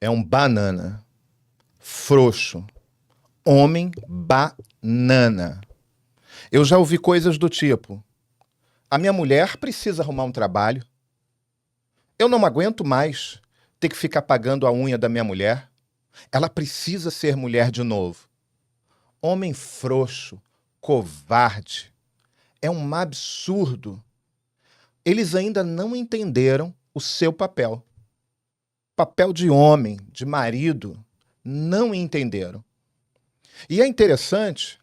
é um banana, frouxo, homem banana. Eu já ouvi coisas do tipo: a minha mulher precisa arrumar um trabalho, eu não aguento mais ter que ficar pagando a unha da minha mulher, ela precisa ser mulher de novo. Homem frouxo, covarde, é um absurdo. Eles ainda não entenderam o seu papel. Papel de homem, de marido, não entenderam. E é interessante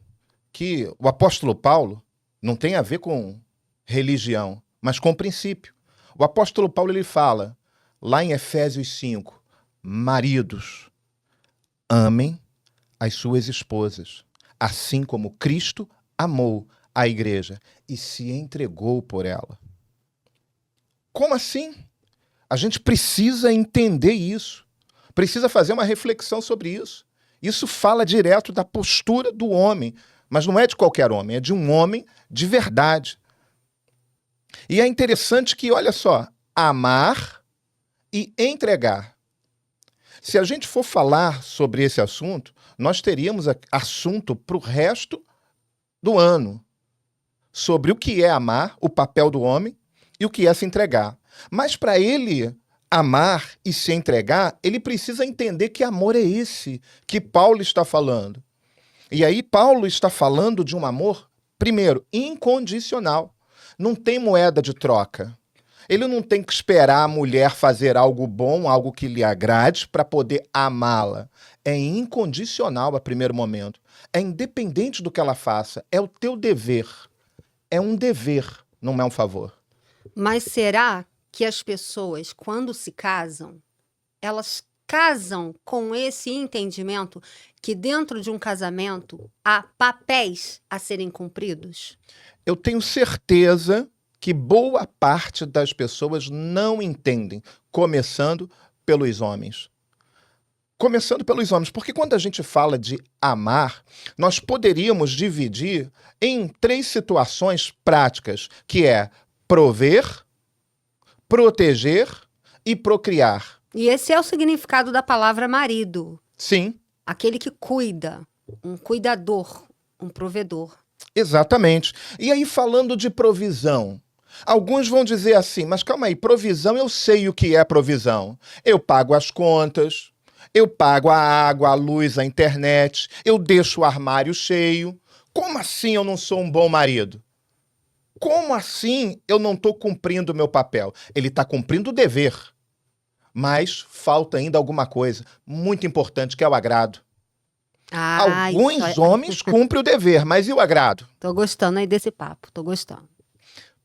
que o apóstolo Paulo não tem a ver com religião, mas com princípio. O apóstolo Paulo ele fala, lá em Efésios 5, maridos, amem as suas esposas, assim como Cristo amou a igreja e se entregou por ela. Como assim? A gente precisa entender isso, precisa fazer uma reflexão sobre isso. Isso fala direto da postura do homem, mas não é de qualquer homem, é de um homem de verdade. E é interessante que, olha só, amar e entregar. Se a gente for falar sobre esse assunto, nós teríamos assunto para o resto do ano, sobre o que é amar, o papel do homem, e o que é se entregar. Mas para ele amar e se entregar, ele precisa entender que amor é esse que Paulo está falando. E aí Paulo está falando de um amor, primeiro, incondicional. Não tem moeda de troca. Ele não tem que esperar a mulher fazer algo bom, algo que lhe agrade, para poder amá-la. É incondicional a primeiro momento. É independente do que ela faça. É o teu dever. É um dever, não é um favor. Mas será que as pessoas, quando se casam, elas casam com esse entendimento que dentro de um casamento há papéis a serem cumpridos? Eu tenho certeza que boa parte das pessoas não entendem, começando pelos homens. Começando pelos homens, porque quando a gente fala de amar, nós poderíamos dividir em 3 situações práticas, que é prover, proteger e procriar. E esse é o significado da palavra marido. Sim. Aquele que cuida, um cuidador, um provedor. Exatamente. E aí, falando de provisão, alguns vão dizer assim, mas calma aí, provisão, eu sei o que é provisão. Eu pago as contas, eu pago a água, a luz, a internet, eu deixo o armário cheio. Como assim eu não sou um bom marido? Como assim eu não estou cumprindo o meu papel? Ele está cumprindo o dever, mas falta ainda alguma coisa muito importante, que é o agrado. Alguns homens cumprem o dever, mas e o agrado? Tô gostando aí desse papo, tô gostando.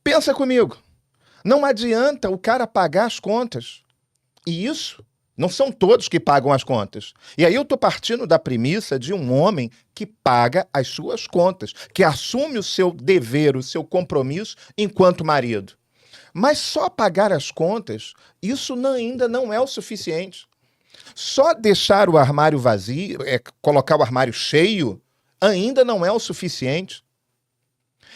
Pensa comigo, não adianta o cara pagar as contas. E isso, não são todos que pagam as contas. E aí eu tô partindo da premissa de um homem que paga as suas contas, que assume o seu dever, o seu compromisso enquanto marido. Mas só pagar as contas, isso ainda não é o suficiente. Só deixar o armário vazio, colocar o armário cheio, ainda não é o suficiente.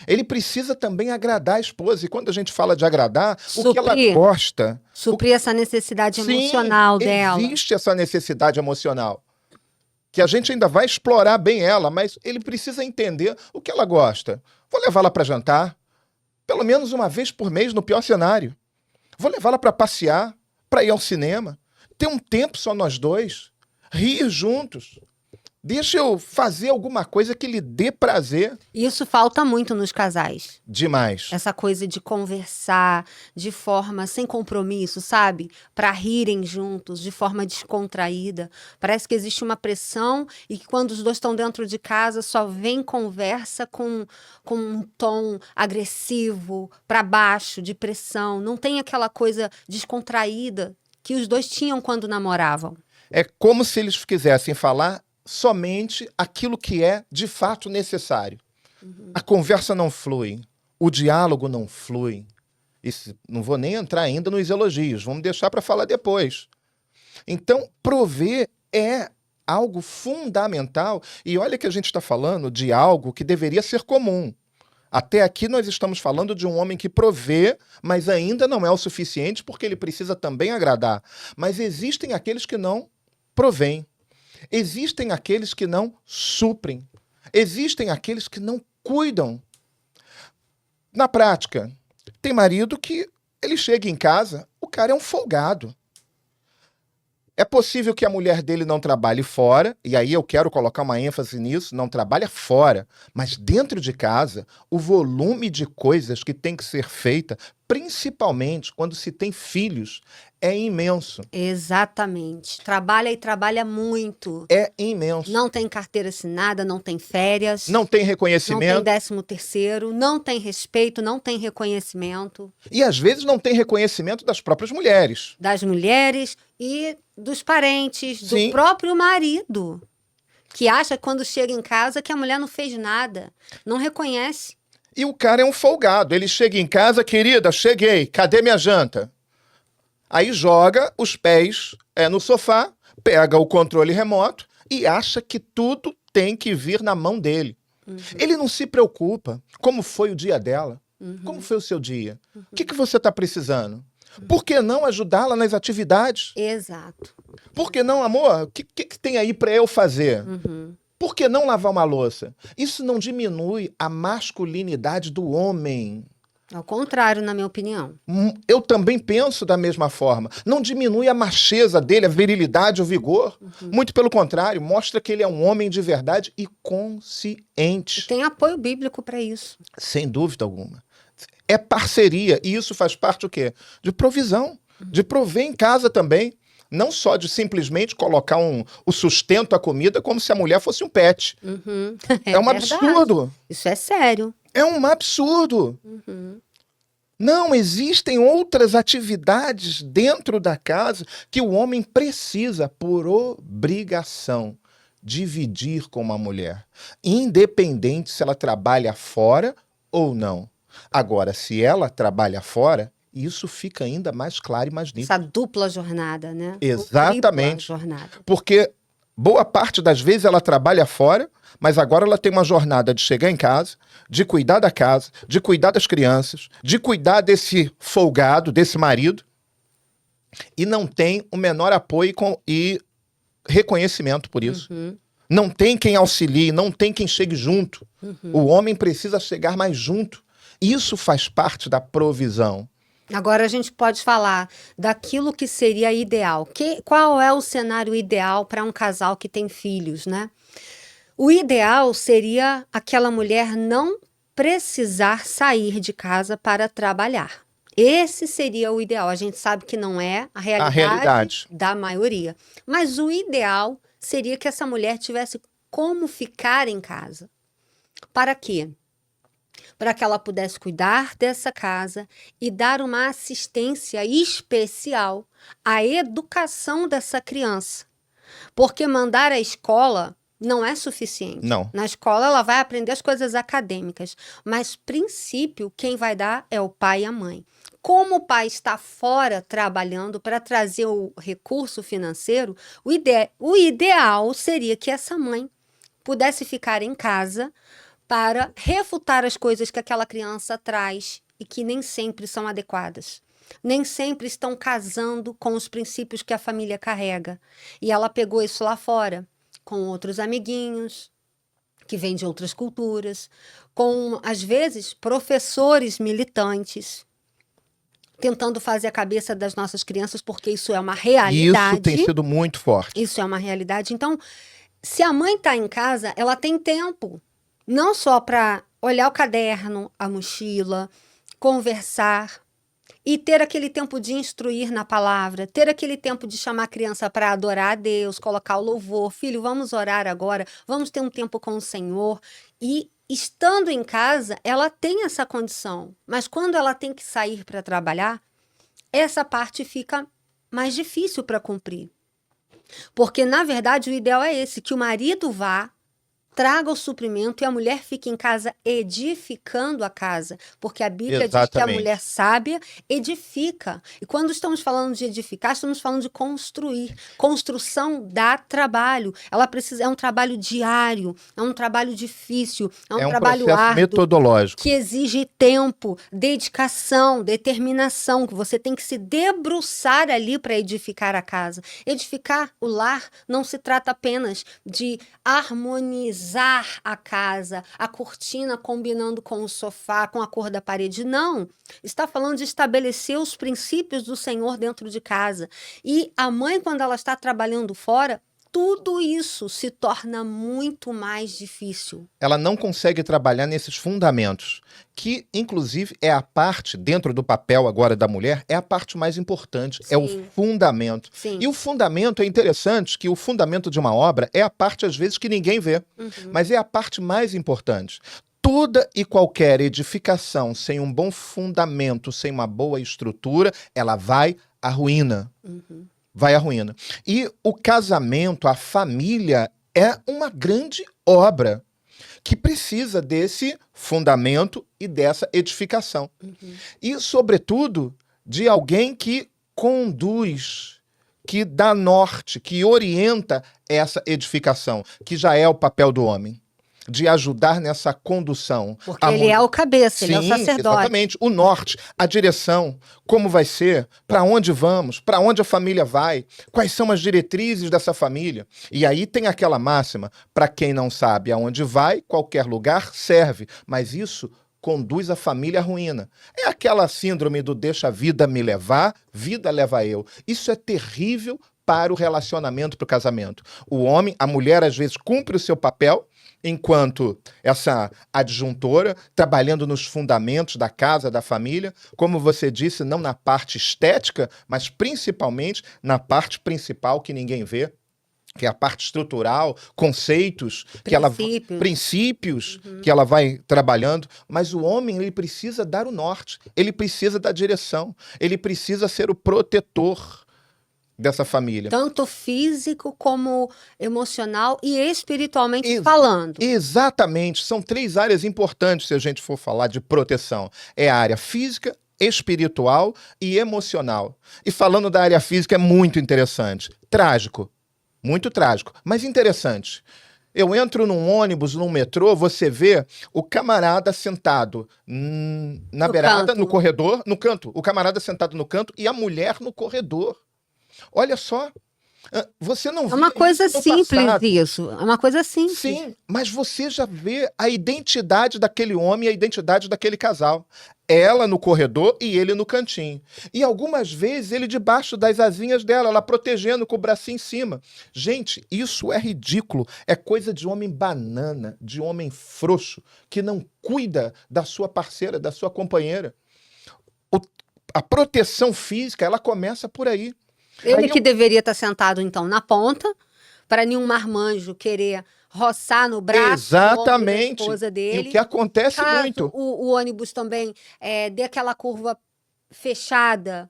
Ele precisa também agradar a esposa. E quando a gente fala de agradar, o que ela gosta... Suprir essa necessidade emocional dela. Existe essa necessidade emocional. Que a gente ainda vai explorar bem ela, mas ele precisa entender o que ela gosta. Vou levá-la para jantar, pelo menos uma vez por mês, no pior cenário. Vou levá-la para passear, para ir ao cinema. Ter um tempo só nós dois, rir juntos. Deixa eu fazer alguma coisa que lhe dê prazer. Isso falta muito nos casais. Demais. Essa coisa de conversar de forma sem compromisso, sabe? Para rirem juntos, de forma descontraída. Parece que existe uma pressão e que quando os dois estão dentro de casa só vem conversa com um tom agressivo, para baixo, de pressão. Não tem aquela coisa descontraída que os dois tinham quando namoravam. É como se eles quisessem falar somente aquilo que é de fato necessário. A conversa não flui, o diálogo não flui. Não vou nem entrar ainda nos elogios, vamos deixar para falar depois. Então, prover é algo fundamental. E olha que a gente está falando de algo que deveria ser comum. Até aqui nós estamos falando de um homem que provê, mas ainda não é o suficiente porque ele precisa também agradar. Mas existem aqueles que não provêm. Existem aqueles que não suprem. Existem aqueles que não cuidam. Na prática, tem marido que ele chega em casa, o cara é um folgado. É possível que a mulher dele não trabalhe fora, e aí eu quero colocar uma ênfase nisso, não trabalha fora, mas dentro de casa, o volume de coisas que tem que ser feita, principalmente quando se tem filhos, é imenso. Exatamente. Trabalha e trabalha muito. É imenso. Não tem carteira assinada, não tem férias, Não tem não tem reconhecimento, 13º, não tem respeito, não tem reconhecimento e às vezes não tem reconhecimento das próprias mulheres. das mulheres e dos parentes, do Sim. próprio marido, que acha quando chega em casa que a mulher não fez nada, não reconhece. E o cara é um folgado. Ele chega em casa, querida, cheguei, cadê minha janta? Aí joga os pés no sofá, pega o controle remoto e acha que tudo tem que vir na mão dele. Ele não se preocupa. Como foi o dia dela? Como foi o seu dia? O que você está precisando? Por que não ajudá-la nas atividades? Exato. Por que não, amor? O que tem aí para eu fazer? Por que não lavar uma louça? Isso não diminui a masculinidade do homem. Ao contrário, na minha opinião. Eu também penso da mesma forma. Não diminui a macheza dele, a virilidade, o vigor. Muito pelo contrário, mostra que ele é um homem de verdade e consciente. Tem apoio bíblico para isso. Sem dúvida alguma. É parceria. E isso faz parte o quê? De provisão. De prover em casa também. Não só de simplesmente colocar o sustento, a comida, como se a mulher fosse um pet. É um verdade. absurdo. Isso é sério. É um absurdo. Não, existem outras atividades dentro da casa que o homem precisa, por obrigação, dividir com uma mulher. Independente se ela trabalha fora ou não. Agora, se ela trabalha fora, isso fica ainda mais claro e mais nítido. Essa dupla jornada, né? Exatamente. Ou tripla jornada. Porque boa parte das vezes ela trabalha fora, mas agora ela tem uma jornada de chegar em casa, de cuidar da casa, de cuidar das crianças, de cuidar desse folgado, desse marido, e não tem o menor apoio e reconhecimento por isso. Não tem quem auxilie, não tem quem chegue junto. O homem precisa chegar mais junto. Isso faz parte da provisão. Agora a gente pode falar daquilo que seria ideal. Qual é o cenário ideal para um casal que tem filhos, né? O ideal seria aquela mulher não precisar sair de casa para trabalhar. Esse seria o ideal. A gente sabe que não é a realidade da maioria. Mas o ideal seria que essa mulher tivesse como ficar em casa. Para quê? Para que ela pudesse cuidar dessa casa e dar uma assistência especial à educação dessa criança. Porque mandar à escola não é suficiente. Não. Na escola ela vai aprender as coisas acadêmicas, mas princípio quem vai dar é o pai e a mãe. Como o pai está fora trabalhando para trazer o recurso financeiro, o ideal seria que essa mãe pudesse ficar em casa para refutar as coisas que aquela criança traz e que nem sempre são adequadas. Nem sempre estão casando com os princípios que a família carrega. E ela pegou isso lá fora, com outros amiguinhos, que vêm de outras culturas, com, às vezes, professores militantes, tentando fazer a cabeça das nossas crianças, porque isso é uma realidade. Isso tem sido muito forte. Isso é uma realidade. Então, se a mãe está em casa, ela tem tempo. Não só para olhar o caderno, a mochila, conversar e ter aquele tempo de instruir na palavra, ter aquele tempo de chamar a criança para adorar a Deus, colocar o louvor. Filho, vamos orar agora, vamos ter um tempo com o Senhor. E estando em casa, ela tem essa condição. Mas quando ela tem que sair para trabalhar, essa parte fica mais difícil para cumprir. Porque, na verdade, o ideal é esse, que o marido vá traga o suprimento e a mulher fique em casa edificando a casa, porque a Bíblia diz que a Exatamente. mulher sábia edifica. E quando estamos falando de edificar, estamos falando de construir. Construção dá trabalho. Ela precisa, é um trabalho diário, é um trabalho difícil, é um É um trabalho processo árduo, metodológico. que exige tempo, dedicação, determinação, que você tem que se debruçar ali para edificar a casa. Edificar o lar não se trata apenas de harmonizar a casa, a cortina combinando com o sofá, com a cor da parede. Não. Está falando de estabelecer os princípios do Senhor dentro de casa. E a mãe, quando ela está trabalhando fora, tudo isso se torna muito mais difícil. Ela não consegue trabalhar nesses fundamentos, que inclusive é a parte, dentro do papel agora da mulher, é a parte mais importante, é o Sim. fundamento. Sim. E o fundamento é interessante, que o fundamento de uma obra é a parte, às vezes, que ninguém vê, mas é a parte mais importante. Toda e qualquer edificação sem um bom fundamento, sem uma boa estrutura, ela vai à ruína. Vai à ruína. E o casamento, a família, é uma grande obra que precisa desse fundamento e dessa edificação. E, sobretudo, de alguém que conduz, que dá norte, que orienta essa edificação, que já é o papel do homem, de ajudar nessa condução. Porque ele é o cabeça, ele é o Sim, sacerdote. exatamente. O norte, a direção, como vai ser, para onde vamos, para onde a família vai, quais são as diretrizes dessa família. E aí tem aquela máxima, para quem não sabe aonde vai, qualquer lugar serve. Mas isso conduz a família à ruína. É aquela síndrome do deixa a vida me levar, vida leva eu. Isso é terrível para o relacionamento, para o casamento. O homem, a mulher, às vezes, cumpre o seu papel, enquanto essa adjuntora, trabalhando nos fundamentos da casa, da família, como você disse, não na parte estética, mas principalmente na parte principal que ninguém vê, que é a parte estrutural, conceitos, princípios que ela vai trabalhando. Mas o homem, ele precisa dar o norte, ele precisa dar direção, ele precisa ser o protetor dessa família. Tanto físico como emocional e espiritualmente falando. Exatamente. São 3 áreas importantes se a gente for falar de proteção. É a área física, espiritual e emocional. E falando da área física é muito interessante. Trágico. Muito trágico, mas interessante. Eu entro num ônibus, num metrô, você vê o camarada sentado na beirada, canto. no corredor, no canto. O camarada sentado no canto e a mulher no corredor. Olha só, você não vê É uma coisa isso no simples passado. isso. É uma coisa simples. Sim, mas você já vê a identidade daquele homem e a identidade daquele casal. Ela no corredor e ele no cantinho. E algumas vezes ele debaixo das asinhas dela, ela protegendo com o bracinho em cima. Gente, isso é ridículo. É coisa de homem banana, de homem frouxo, que não cuida da sua parceira, da sua companheira. A proteção física, ela começa por aí. Ele que deveria estar sentado, então, na ponta, para nenhum marmanjo querer roçar no braço da esposa dele. E o que acontece Caso muito. o ônibus também dê aquela curva fechada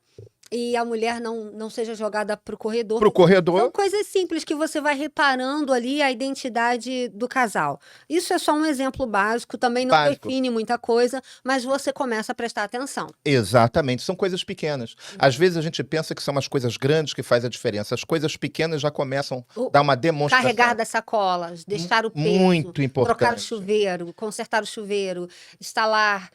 e a mulher não seja jogada para o corredor. Pro corredor. São coisas simples que você vai reparando ali a identidade do casal. Isso é só um exemplo básico, também não define muita coisa, mas você começa a prestar atenção. Exatamente, são coisas pequenas. Às vezes a gente pensa que são as coisas grandes que fazem a diferença. As coisas pequenas já começam a dar uma demonstração. Carregar das sacolas, deixar o peso, muito importante. trocar o chuveiro, consertar o chuveiro, instalar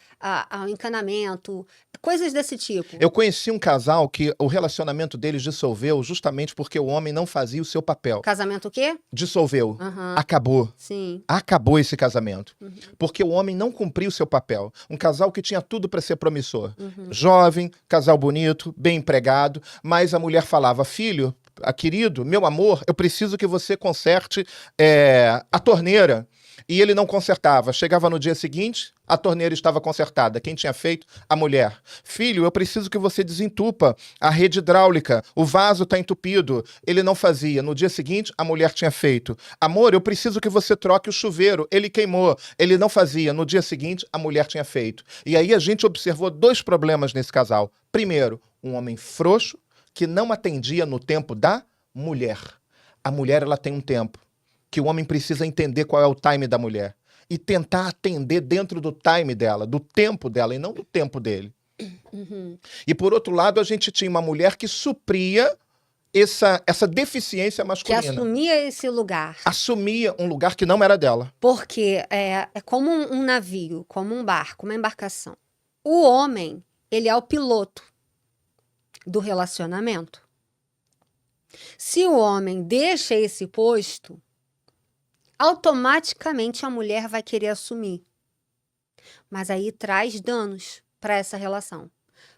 o encanamento, coisas desse tipo. Eu conheci um casal que o relacionamento deles dissolveu justamente porque o homem não fazia o seu papel. Casamento o quê? Dissolveu. Acabou. Sim. Acabou esse casamento. Porque o homem não cumpriu o seu papel. Um casal que tinha tudo para ser promissor. Jovem, casal bonito, bem empregado, mas a mulher falava, filho, querido, meu amor, eu preciso que você conserte a torneira. E ele não consertava. Chegava no dia seguinte, a torneira estava consertada. Quem tinha feito? A mulher. Filho, eu preciso que você desentupa a rede hidráulica. O vaso está entupido. Ele não fazia. No dia seguinte, a mulher tinha feito. Amor, eu preciso que você troque o chuveiro. Ele queimou. Ele não fazia. No dia seguinte, a mulher tinha feito. E aí a gente observou 2 problemas nesse casal. Primeiro, um homem frouxo que não atendia no tempo da mulher. A mulher, ela tem um tempo que o homem precisa entender qual é o time da mulher e tentar atender dentro do time dela, do tempo dela e não do tempo dele. E por outro lado, a gente tinha uma mulher que supria essa deficiência Que masculina. assumia esse lugar. Assumia um lugar que não era dela. Porque é como um navio, como um barco, uma embarcação. O homem, ele é o piloto do relacionamento. Se o homem deixa esse posto, automaticamente a mulher vai querer assumir. Mas aí traz danos para essa relação.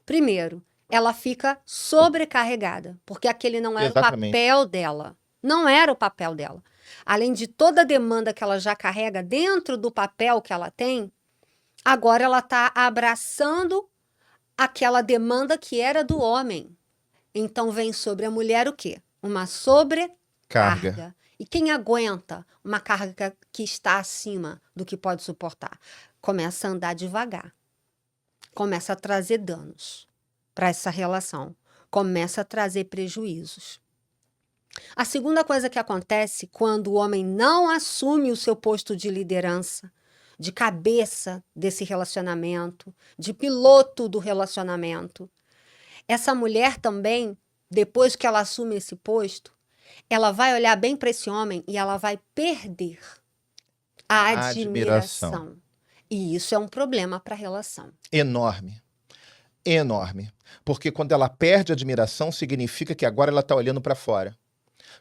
Primeiro, ela fica sobrecarregada, porque aquele não era Exatamente. o papel dela. Não era o papel dela. Além de toda a demanda que ela já carrega dentro do papel que ela tem, agora ela está abraçando aquela demanda que era do homem. Então vem sobre a mulher o quê? Uma sobrecarga. Carga. E quem aguenta uma carga que está acima do que pode suportar? Começa a andar devagar. Começa a trazer danos para essa relação. Começa a trazer prejuízos. A segunda coisa que acontece quando o homem não assume o seu posto de liderança, de cabeça desse relacionamento, de piloto do relacionamento, essa mulher também, depois que ela assume esse posto, ela vai olhar bem para esse homem e ela vai perder a admiração. E isso é um problema para a relação. Enorme. Enorme. Porque quando ela perde a admiração, significa que agora ela está olhando para fora.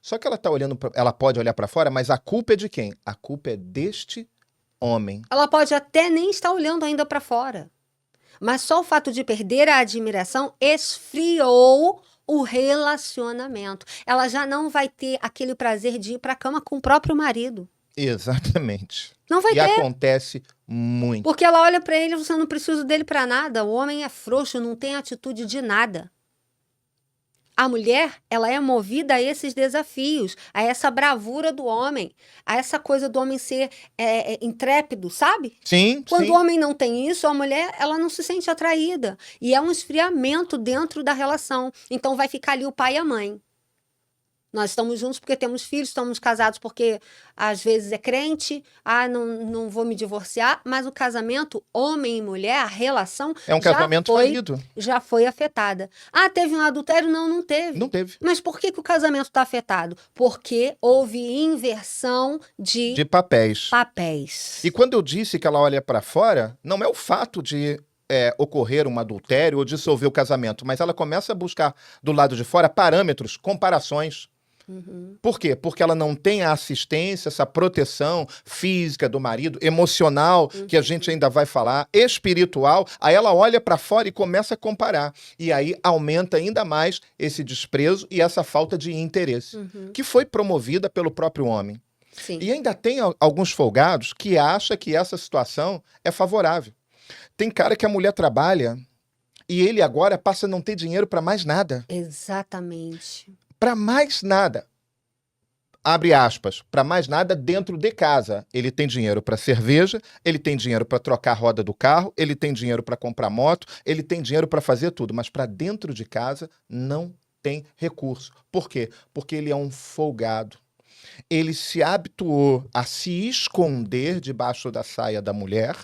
Só que ela tá olhando, ela pode olhar para fora, mas a culpa é de quem? A culpa é deste homem. Ela pode até nem estar olhando ainda para fora. Mas só o fato de perder a admiração esfriou o relacionamento. Ela já não vai ter aquele prazer de ir para a cama com o próprio marido. Exatamente. Não vai E ter. acontece muito. Porque ela olha para ele, você não precisa dele para nada. O homem é frouxo, não tem atitude de nada. A mulher, ela é movida a esses desafios, a essa bravura do homem, a essa coisa do homem ser intrépido, sabe? Sim, Quando sim. o homem não tem isso, a mulher, ela não se sente atraída. E é um esfriamento dentro da relação. Então vai ficar ali o pai e a mãe. Nós estamos juntos porque temos filhos, estamos casados porque às vezes é crente, não vou me divorciar, mas o casamento, homem e mulher, a relação É um casamento falido. já foi afetada. Teve um adultério? Não, não teve. Não teve. Mas por que o casamento está afetado? Porque houve inversão de papéis. papéis. E quando eu disse que ela olha para fora, não é o fato de ocorrer um adultério ou dissolver o casamento, mas ela começa a buscar do lado de fora parâmetros, comparações. Por quê? Porque ela não tem a assistência, essa proteção física do marido, emocional, que a gente ainda vai falar, espiritual. Aí ela olha para fora e começa a comparar. E aí aumenta ainda mais esse desprezo e essa falta de interesse, que foi promovida pelo próprio homem. Sim. E ainda tem alguns folgados que acham que essa situação é favorável. Tem cara que a mulher trabalha e ele agora passa a não ter dinheiro para mais nada. Exatamente. Para mais nada. Abre aspas, para mais nada dentro de casa. Ele tem dinheiro para cerveja, ele tem dinheiro para trocar a roda do carro, ele tem dinheiro para comprar moto, ele tem dinheiro para fazer tudo, mas para dentro de casa não tem recurso. Por quê? Porque ele é um folgado. Ele se habituou a se esconder debaixo da saia da mulher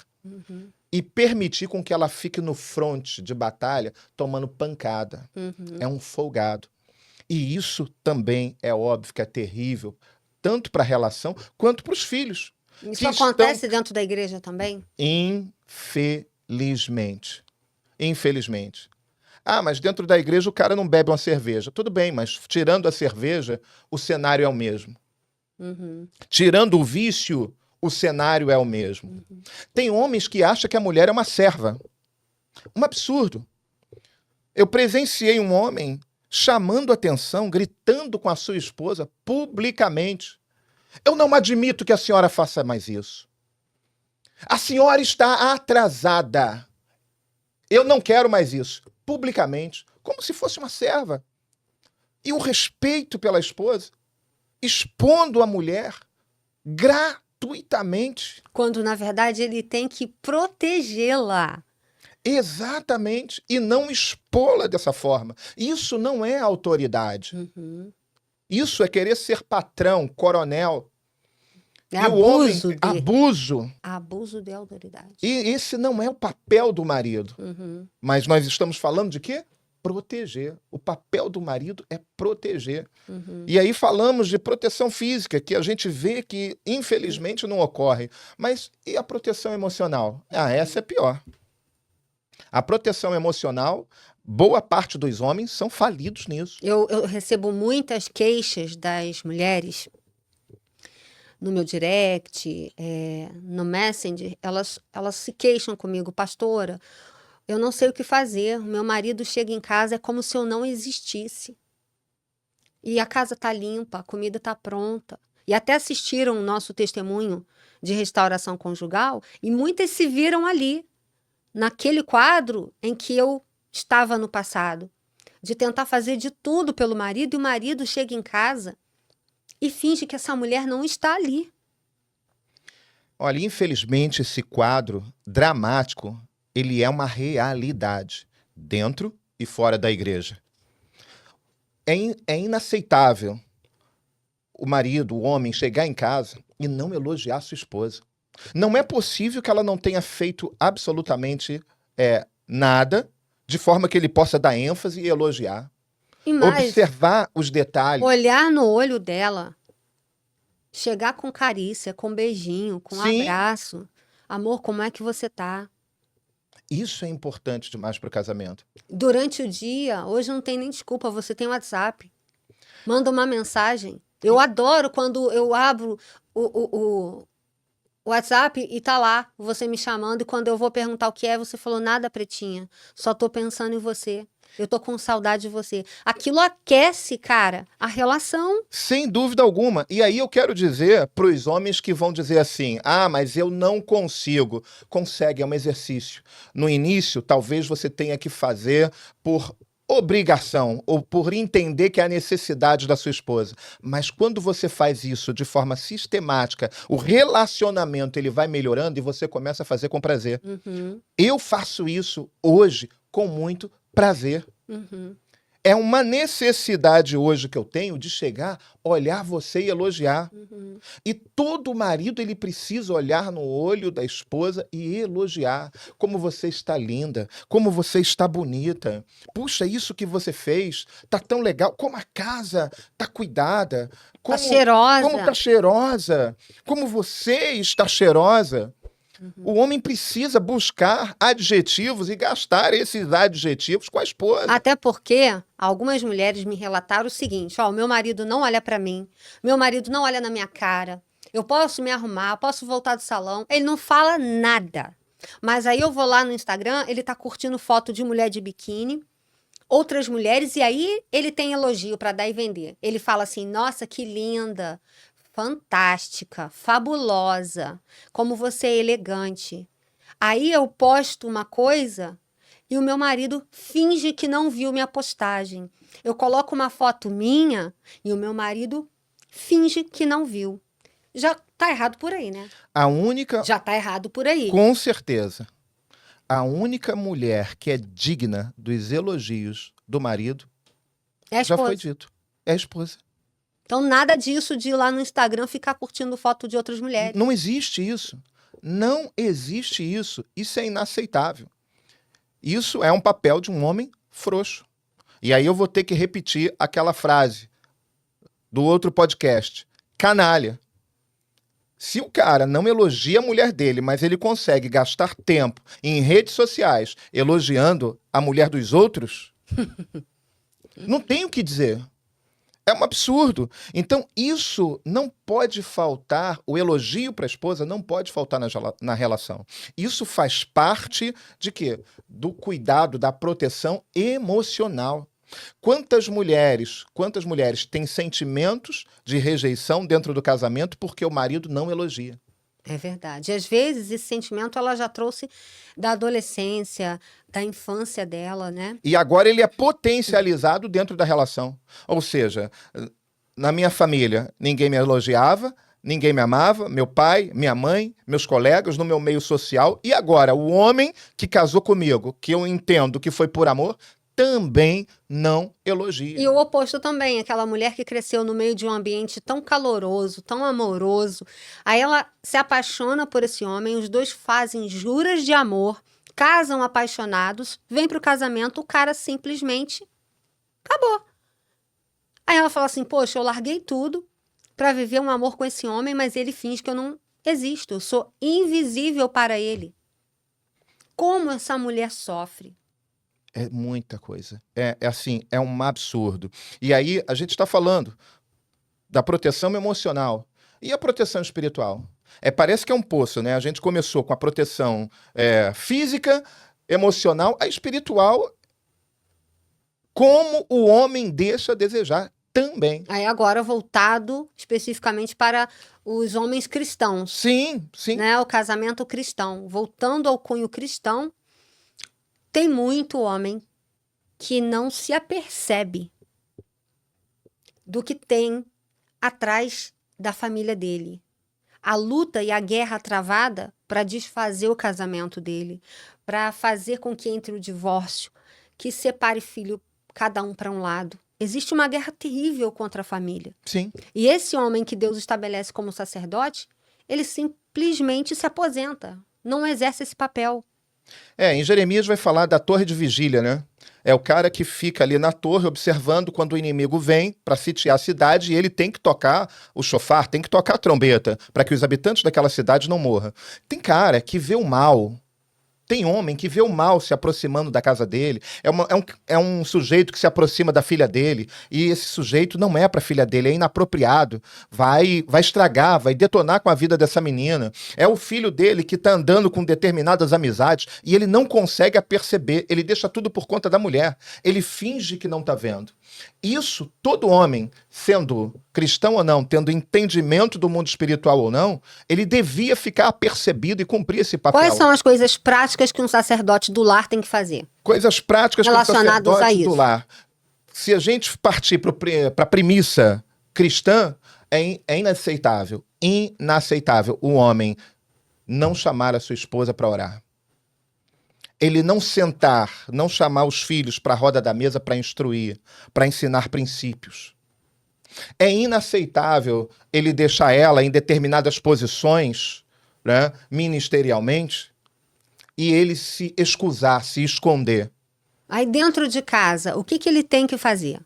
e permitir com que ela fique no fronte de batalha tomando pancada. É um folgado. E isso também é óbvio que é terrível, tanto para a relação quanto para os filhos. Isso acontece dentro da igreja também? Infelizmente. Infelizmente. Mas dentro da igreja o cara não bebe uma cerveja. Tudo bem, mas tirando a cerveja, o cenário é o mesmo. Tirando o vício, o cenário é o mesmo. Tem homens que acham que a mulher é uma serva. Um absurdo. Eu presenciei um homem chamando atenção, gritando com a sua esposa publicamente. Eu não admito que a senhora faça mais isso. A senhora está atrasada. Eu não quero mais isso. Publicamente, como se fosse uma serva. E o respeito pela esposa, expondo a mulher gratuitamente. Quando, na verdade, ele tem que protegê-la. Exatamente, e não expô-la dessa forma. Isso não é autoridade. Isso é querer ser patrão, coronel. É E o homem, abuso de abuso. de autoridade. E esse não é o papel do marido. Uhum. Mas nós estamos falando de quê? Proteger. O papel do marido é proteger. Uhum. E aí falamos de proteção física, que a gente vê que, infelizmente, não ocorre. Mas e a proteção emocional? Essa é pior. A proteção emocional, boa parte dos homens são falidos nisso. Eu recebo muitas queixas das mulheres no meu direct, no Messenger. Elas se queixam comigo, pastora, eu não sei o que fazer. O meu marido chega em casa, é como se eu não existisse. E a casa tá limpa, a comida tá pronta. E até assistiram o nosso testemunho de restauração conjugal, e muitas se viram ali, naquele quadro em que eu estava no passado, de tentar fazer de tudo pelo marido, e o marido chega em casa e finge que essa mulher não está ali. Olha, infelizmente, esse quadro dramático, ele é uma realidade, dentro e fora da igreja. É inaceitável o marido, o homem, chegar em casa e não elogiar sua esposa. Não é possível que ela não tenha feito absolutamente nada, de forma que ele possa dar ênfase e elogiar. E mais, Observar os detalhes. olhar no olho dela, chegar com carícia, com beijinho, com Sim. abraço. Amor, como é que você tá? Isso é importante demais para o casamento. Durante o dia, hoje não tem nem desculpa, você tem WhatsApp. Manda uma mensagem. Eu adoro quando eu abro o WhatsApp e tá lá, você me chamando, e quando eu vou perguntar o que é, você falou: nada, pretinha, só tô pensando em você. Eu tô com saudade de você. Aquilo aquece, cara, a relação. Sem dúvida alguma. E aí eu quero dizer para os homens que vão dizer assim: mas eu não consigo. Consegue, é um exercício. No início, talvez você tenha que fazer por obrigação ou por entender que é a necessidade da sua esposa. Mas quando você faz isso de forma sistemática, o relacionamento ele vai melhorando e você começa a fazer com prazer. Uhum, Eu faço isso hoje com muito prazer. uhum. É uma necessidade hoje que eu tenho de chegar, olhar você e elogiar. Uhum. E todo marido ele precisa olhar no olho da esposa e elogiar. Como você está linda, como você está bonita. Puxa, isso que você fez tá tão legal. Como a casa tá cuidada. Tá cheirosa. Como tá cheirosa. Como você está cheirosa. O homem precisa buscar adjetivos e gastar esses adjetivos com a esposa. Até porque algumas mulheres me relataram o seguinte: o meu marido não olha pra mim, meu marido não olha na minha cara, eu posso me arrumar, posso voltar do salão, ele não fala nada. Mas aí eu vou lá no Instagram, ele tá curtindo foto de mulher de biquíni, outras mulheres, e aí ele tem elogio pra dar e vender. Ele fala assim: nossa, que linda, fantástica, fabulosa, como você é elegante. Aí eu posto uma coisa e o meu marido finge que não viu minha postagem. Eu coloco uma foto minha e o meu marido finge que não viu. Já tá errado por aí, né? A única, Já tá errado por aí. com certeza, a única mulher que é digna dos elogios do marido, É a já foi esposa. dito, é a esposa. Então nada disso de ir lá no Instagram ficar curtindo foto de outras mulheres. Não existe isso. Não existe isso. Isso é inaceitável. Isso é um papel de um homem frouxo. E aí eu vou ter que repetir aquela frase do outro podcast. Canalha. Se o cara não elogia a mulher dele, mas ele consegue gastar tempo em redes sociais elogiando a mulher dos outros, não tem o que dizer. É um absurdo. Então, isso não pode faltar, o elogio para a esposa não pode faltar na relação. Isso faz parte de quê? Do cuidado, da proteção emocional. Quantas mulheres têm sentimentos de rejeição dentro do casamento porque o marido não elogia? É verdade. Às vezes esse sentimento ela já trouxe da adolescência, da infância dela, né? E agora ele é potencializado dentro da relação. Ou seja, na minha família, ninguém me elogiava, ninguém me amava, meu pai, minha mãe, meus colegas, no meu meio social. E agora, o homem que casou comigo, que eu entendo que foi por amor, também não elogia. E o oposto também, aquela mulher que cresceu no meio de um ambiente tão caloroso, tão amoroso. Aí ela se apaixona por esse homem, os dois fazem juras de amor, casam apaixonados, vem pro casamento, o cara simplesmente acabou. Aí ela fala assim, poxa, eu larguei tudo pra viver um amor com esse homem, mas ele finge que eu não existo, eu sou invisível para ele. Como essa mulher sofre? É muita coisa. É assim, é um absurdo. E aí a gente está falando da proteção emocional e a proteção espiritual. Parece que é um poço, né? A gente começou com a proteção física, emocional, a espiritual, como o homem deixa a desejar também. Aí agora voltado especificamente para os homens cristãos. Sim, sim. Né? O casamento cristão. Voltando ao cunho cristão, tem muito homem que não se apercebe do que tem atrás da família dele. A luta e a guerra travada para desfazer o casamento dele, para fazer com que entre o divórcio, que separe filho cada um para um lado. Existe uma guerra terrível contra a família. Sim. E esse homem que Deus estabelece como sacerdote, ele simplesmente se aposenta, não exerce esse papel. Em Jeremias vai falar da torre de vigília, né? É o cara que fica ali na torre observando quando o inimigo vem para sitiar a cidade e ele tem que tocar o chofar, tem que tocar a trombeta para que os habitantes daquela cidade não morram. Tem cara que vê o mal. Tem homem que vê o mal se aproximando da casa dele. É um sujeito que se aproxima da filha dele. E esse sujeito não é para a filha dele, é inapropriado. Vai estragar, vai detonar com a vida dessa menina. É o filho dele que está andando com determinadas amizades e ele não consegue perceber. Ele deixa tudo por conta da mulher. Ele finge que não está vendo. Isso, todo homem, sendo cristão ou não, tendo entendimento do mundo espiritual ou não, ele devia ficar apercebido e cumprir esse papel. Quais são as coisas práticas que um sacerdote do lar tem que fazer? Coisas práticas que um sacerdote do lar. Se a gente partir para a premissa cristã, é inaceitável. Inaceitável o homem não chamar a sua esposa para orar. Ele não sentar, não chamar os filhos para a roda da mesa para instruir, para ensinar princípios. É inaceitável ele deixar ela em determinadas posições, né, ministerialmente, e ele se excusar, se esconder. Aí dentro de casa, o que ele tem que fazer?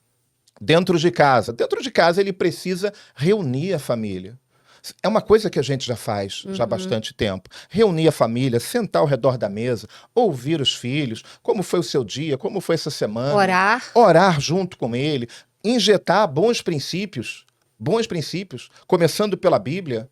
Dentro de casa ele precisa reunir a família. É uma coisa que a gente já faz já há bastante tempo. Reunir a família, sentar ao redor da mesa, ouvir os filhos, como foi o seu dia, como foi essa semana. Orar junto com ele, injetar bons princípios, começando pela Bíblia.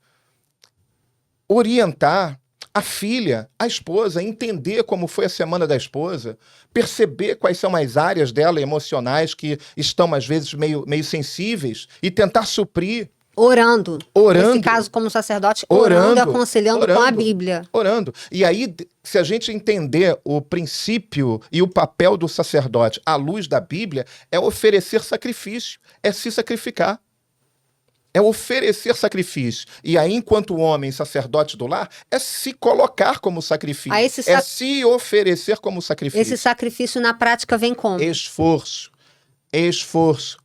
Orientar a filha, a esposa, entender como foi a semana da esposa, perceber quais são as áreas dela emocionais que estão, às vezes, meio sensíveis e tentar suprir. Orando. Nesse caso, como sacerdote, orando e aconselhando com a Bíblia. Orando. E aí, se a gente entender o princípio e o papel do sacerdote à luz da Bíblia, é oferecer sacrifício, é se sacrificar. É oferecer sacrifício. E aí, enquanto homem sacerdote do lar, é se colocar como sacrifício. É se oferecer como sacrifício. Esse sacrifício na prática vem como? Esforço,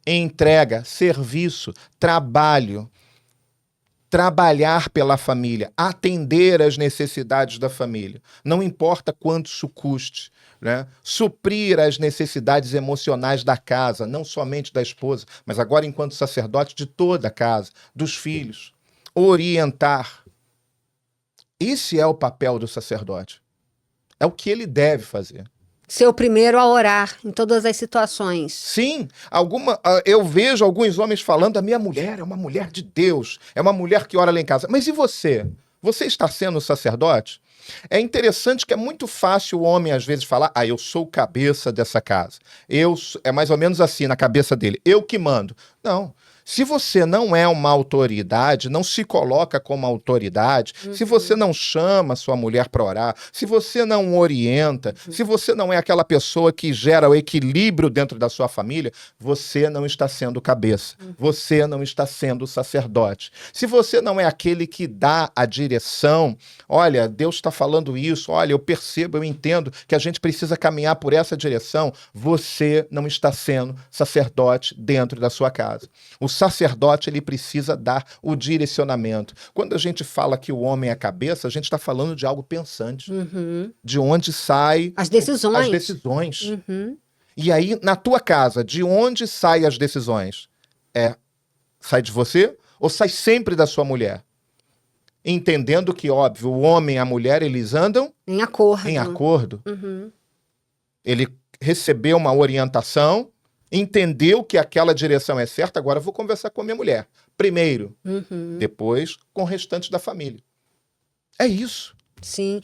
entrega, serviço, trabalho. Trabalhar pela família, atender às necessidades da família. Não importa quanto isso custe, né? Suprir as necessidades emocionais da casa, não somente da esposa, mas agora enquanto sacerdote de toda a casa, dos filhos. Orientar. Esse é o papel do sacerdote. É o que ele deve fazer. Ser o primeiro a orar em todas as situações. Sim, eu vejo alguns homens falando, a minha mulher é uma mulher de Deus, é uma mulher que ora lá em casa. Mas e você? Você está sendo sacerdote? É interessante que é muito fácil o homem às vezes falar, eu sou o cabeça dessa casa. É mais ou menos assim na cabeça dele, eu que mando. Não, Se você não é uma autoridade, não se coloca como autoridade, se você não chama sua mulher para orar, se você não orienta, se você não é aquela pessoa que gera o equilíbrio dentro da sua família, você não está sendo cabeça, você não está sendo sacerdote. Se você não é aquele que dá a direção, olha, Deus está falando isso, olha, eu percebo, eu entendo que a gente precisa caminhar por essa direção, você não está sendo sacerdote dentro da sua casa. O sacerdote, ele precisa dar o direcionamento. Quando a gente fala que o homem é a cabeça, a gente está falando de algo pensante. De onde sai As decisões. as decisões. E aí, na tua casa, de onde saem as decisões? Sai de você ou sai sempre da sua mulher? Entendendo que, óbvio, o homem e a mulher, eles andam Em acordo. em acordo. Ele recebeu uma orientação, entendeu que aquela direção é certa, agora eu vou conversar com a minha mulher. Primeiro, depois com o restante da família. É isso. Sim,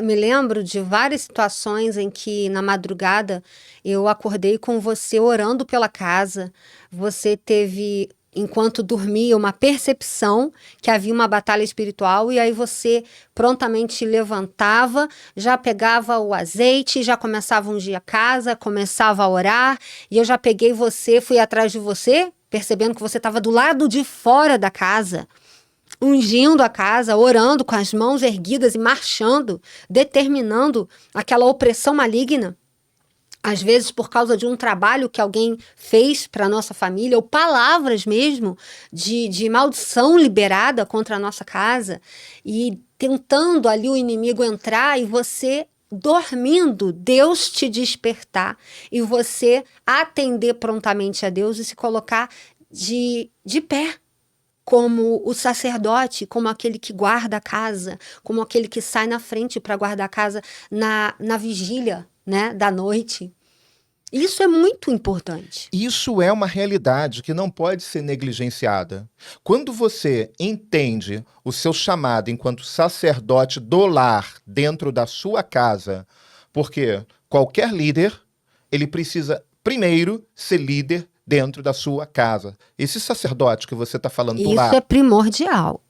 me lembro de várias situações em que na madrugada eu acordei com você orando pela casa, você teve, enquanto dormia, uma percepção que havia uma batalha espiritual e aí você prontamente levantava, já pegava o azeite, já começava a ungir a casa, começava a orar e eu já peguei você, fui atrás de você, percebendo que você estava do lado de fora da casa, ungindo a casa, orando com as mãos erguidas e marchando, determinando aquela opressão maligna. Às vezes por causa de um trabalho que alguém fez para a nossa família, ou palavras mesmo de maldição liberada contra a nossa casa, e tentando ali o inimigo entrar e você dormindo, Deus te despertar e você atender prontamente a Deus e se colocar de pé, como o sacerdote, como aquele que guarda a casa, como aquele que sai na frente para guardar a casa na vigília, né, da noite. Isso é muito importante. Isso é uma realidade que não pode ser negligenciada. Quando você entende o seu chamado enquanto sacerdote do lar dentro da sua casa, porque qualquer líder, ele precisa primeiro ser líder dentro da sua casa. Esse sacerdote que você está falando do lar. Isso é primordial.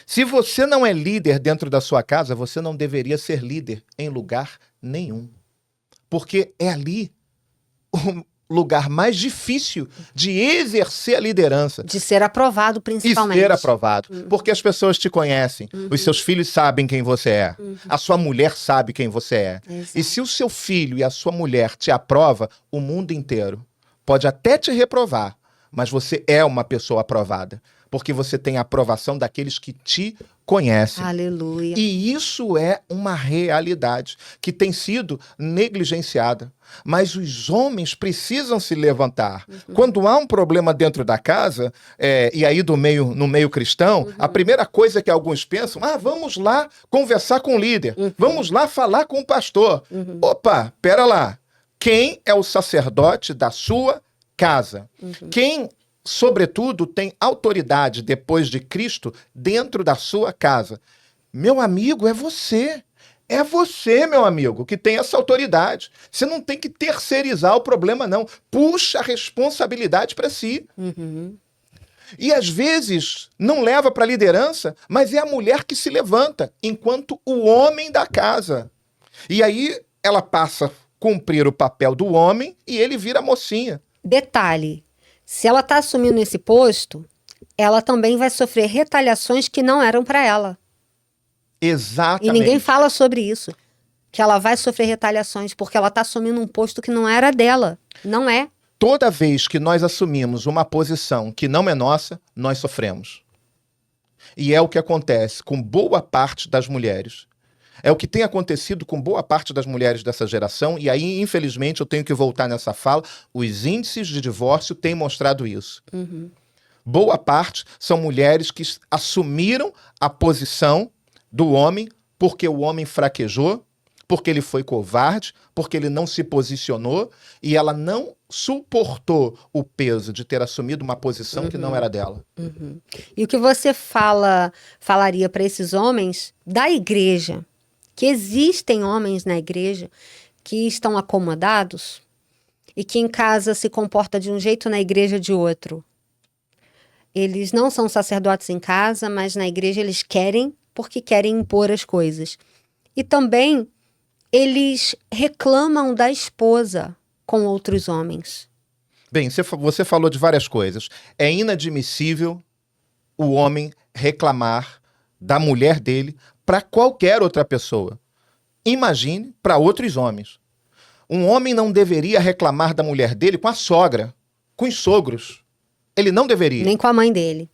Se você não é líder dentro da sua casa, você não deveria ser líder em lugar nenhum. Porque é ali o lugar mais difícil de exercer a liderança. De ser aprovado, principalmente. E ser aprovado. Porque as pessoas te conhecem, os seus filhos sabem quem você é, a sua mulher sabe quem você é. Exato. E se o seu filho e a sua mulher te aprova, o mundo inteiro pode até te reprovar, mas você é uma pessoa aprovada, porque você tem a aprovação daqueles que te conhecem. Aleluia. E isso é uma realidade que tem sido negligenciada. Mas os homens precisam se levantar. Quando há um problema dentro da casa, e aí no meio cristão, a primeira coisa que alguns pensam, vamos lá conversar com o líder, vamos lá falar com o pastor. Opa, pera lá. Quem é o sacerdote da sua casa? Quem, sobretudo, tem autoridade depois de Cristo dentro da sua casa? Meu amigo, é você. É você, meu amigo, que tem essa autoridade. Você não tem que terceirizar o problema, não. Puxa a responsabilidade para si. E às vezes não leva para a liderança, mas é a mulher que se levanta, enquanto o homem da casa. E aí ela passa a cumprir o papel do homem e ele vira mocinha. Detalhe, se ela está assumindo esse posto, ela também vai sofrer retaliações que não eram para ela. Exatamente. E ninguém fala sobre isso. Que ela vai sofrer retaliações porque ela está assumindo um posto que não era dela. Não é. Toda vez que nós assumimos uma posição que não é nossa, nós sofremos. E é o que acontece com boa parte das mulheres. É o que tem acontecido com boa parte das mulheres dessa geração, e aí, infelizmente, eu tenho que voltar nessa fala, os índices de divórcio têm mostrado isso. Boa parte são mulheres que assumiram a posição do homem porque o homem fraquejou, porque ele foi covarde, porque ele não se posicionou e ela não suportou o peso de ter assumido uma posição que não era dela. E o que você falaria para esses homens da igreja? Que existem homens na igreja que estão acomodados e que em casa se comporta de um jeito, na igreja de outro. Eles não são sacerdotes em casa, mas na igreja eles querem, porque querem impor as coisas. E também eles reclamam da esposa com outros homens. Bem, você falou de várias coisas. É inadmissível o homem reclamar da mulher dele para qualquer outra pessoa. Imagine para outros homens. Um homem não deveria reclamar da mulher dele com a sogra, com os sogros. Ele não deveria. Nem com a mãe dele.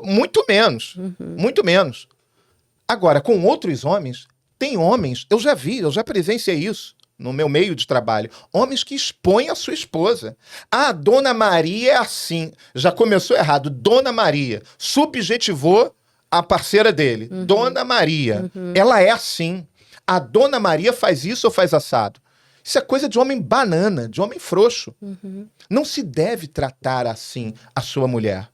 Muito menos. Muito menos. Agora, com outros homens, tem homens, eu já presenciei isso no meu meio de trabalho, homens que expõem a sua esposa. Ah, Dona Maria é assim. Já começou errado. Dona Maria subjetivou a parceira dele. Dona Maria. Ela é assim. A Dona Maria faz isso ou faz assado. Isso é coisa de homem banana, de homem frouxo. Não se deve tratar assim a sua mulher.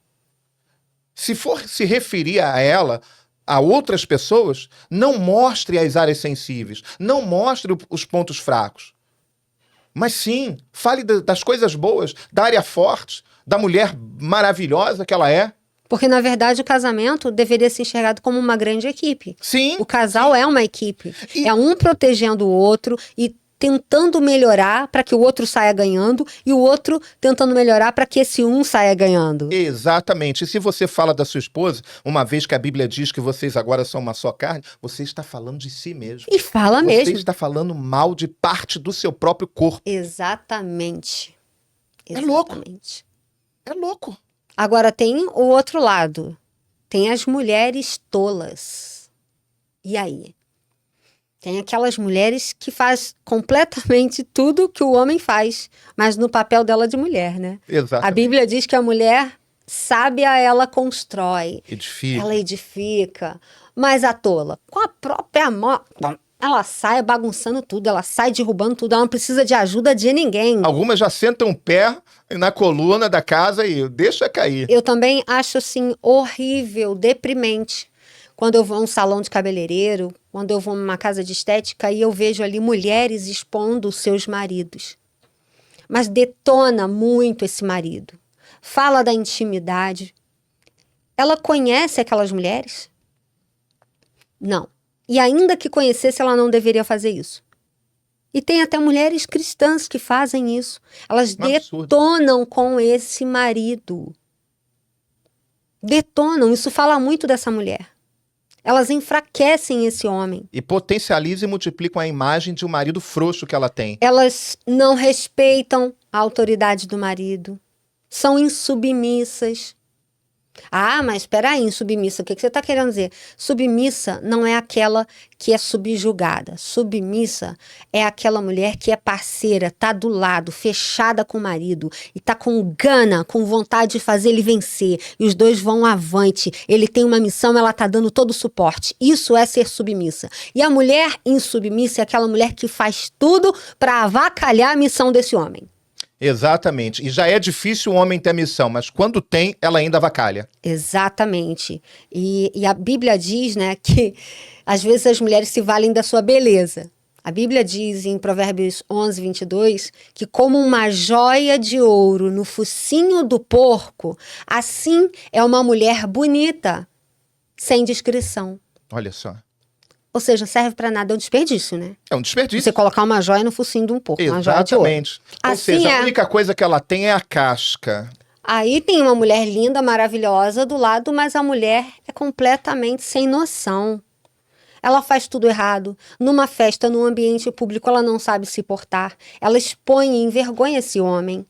Se for se referir a ela, a outras pessoas, não mostre as áreas sensíveis, não mostre os pontos fracos. Mas sim, fale das coisas boas, da área forte, da mulher maravilhosa que ela é. Porque, na verdade, o casamento deveria ser enxergado como uma grande equipe. Sim. O casal é uma equipe. É um protegendo o outro e tentando melhorar para que o outro saia ganhando e o outro tentando melhorar para que esse um saia ganhando. Exatamente. E se você fala da sua esposa, uma vez que a Bíblia diz que vocês agora são uma só carne, você está falando de si mesmo. E fala mesmo. Você está falando mal de parte do seu próprio corpo. Exatamente. É louco. Exatamente. É louco. Agora tem o outro lado. Tem as mulheres tolas. E aí? Tem aquelas mulheres que fazem completamente tudo que o homem faz, mas no papel dela de mulher, né? Exatamente. A Bíblia diz que a mulher sábia, ela constrói. Edifica. Ela edifica. Mas a tola, com a própria mão, ela sai bagunçando tudo, ela sai derrubando tudo, ela não precisa de ajuda de ninguém. Algumas já sentam o pé na coluna da casa e deixa cair. Eu também acho, assim, horrível, deprimente. Quando eu vou a um salão de cabeleireiro, quando eu vou numa casa de estética e eu vejo ali mulheres expondo os seus maridos. Mas detona muito esse marido. Fala da intimidade. Ela conhece aquelas mulheres? Não. E ainda que conhecesse, ela não deveria fazer isso. E tem até mulheres cristãs que fazem isso. Elas detonam com esse marido. Detonam. Isso fala muito dessa mulher. Elas enfraquecem esse homem. E potencializam e multiplicam a imagem de um marido frouxo que ela tem. Elas não respeitam a autoridade do marido. São insubmissas. Ah, mas espera aí, insubmissa, o que você está querendo dizer? Submissa não é aquela que é subjugada. Submissa é aquela mulher que é parceira, tá do lado, fechada com o marido e tá com gana, com vontade de fazer ele vencer. E os dois vão avante. Ele tem uma missão, ela tá dando todo o suporte. Isso é ser submissa. E a mulher insubmissa é aquela mulher que faz tudo para avacalhar a missão desse homem. Exatamente. E já é difícil o homem ter missão, mas quando tem, ela ainda avacalha. Exatamente. E a Bíblia diz, né, que às vezes as mulheres se valem da sua beleza. A Bíblia diz em Provérbios 11, 22, que como uma joia de ouro no focinho do porco, assim é uma mulher bonita, sem discrição. Olha só. Ou seja, serve para nada, é um desperdício, né? É um desperdício. Você colocar uma joia no focinho de um porco, uma joia de ouro. Exatamente. Ou Assim seja, é. a única coisa que ela tem é a casca. Aí tem uma mulher linda, maravilhosa do lado, mas a mulher é completamente sem noção. Ela faz tudo errado. Numa festa, num ambiente público, ela não sabe se portar. Ela expõe e envergonha esse homem.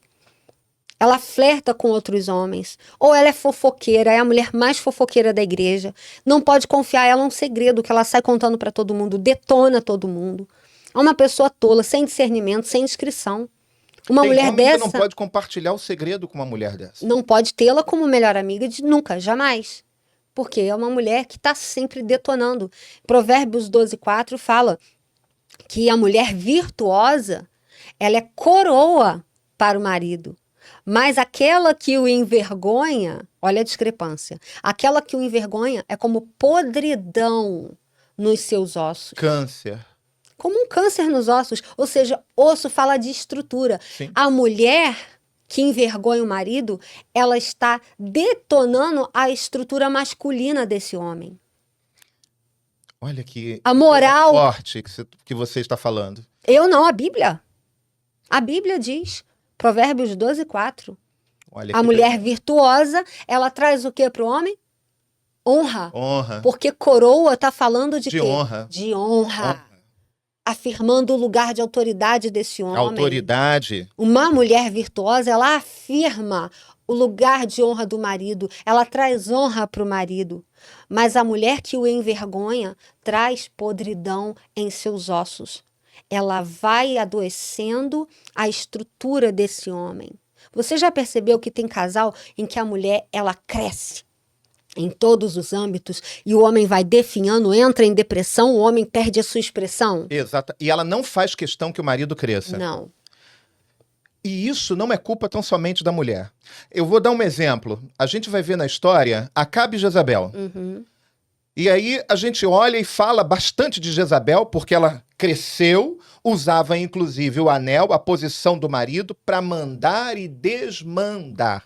Ela flerta com outros homens. Ou ela é fofoqueira, é a mulher mais fofoqueira da igreja. Não pode confiar, ela é um segredo que ela sai contando para todo mundo, detona todo mundo. É uma pessoa tola, sem discernimento, sem discrição. Uma Tem mulher homem que dessa não pode compartilhar o segredo com uma mulher dessa. não pode tê-la como melhor amiga de nunca, jamais. Porque é uma mulher que está sempre detonando. Provérbios 12:4 fala que a mulher virtuosa, ela é coroa para o marido. Mas aquela que o envergonha, olha a discrepância, aquela que o envergonha é como podridão nos seus ossos. Câncer. Como um câncer nos ossos, ou seja, osso fala de estrutura. Sim. A mulher que envergonha o marido, ela está detonando a estrutura masculina desse homem. Olha que A moral... forte que você está falando. Eu não, a Bíblia. A Bíblia diz, Provérbios 12:4. Olha A que mulher virtuosa, ela traz o que para o homem? Honra. honra. Porque coroa está falando de quê? Honra. De honra. Afirmando o lugar de autoridade desse homem. Autoridade. Uma mulher virtuosa, ela afirma o lugar de honra do marido. Ela traz honra para o marido. Mas a mulher que o envergonha traz podridão em seus ossos. Ela vai adoecendo a estrutura desse homem. Você já percebeu que tem casal em que a mulher, ela cresce em todos os âmbitos e o homem vai definhando, entra em depressão, o homem perde a sua expressão? Exato. E ela não faz questão que o marido cresça. Não. E isso não é culpa tão somente da mulher. Eu vou dar um exemplo. A gente vai ver na história Acabe e Jezabel. E aí a gente olha e fala bastante de Jezabel, porque ela cresceu, usava inclusive o anel, a posição do marido, para mandar e desmandar.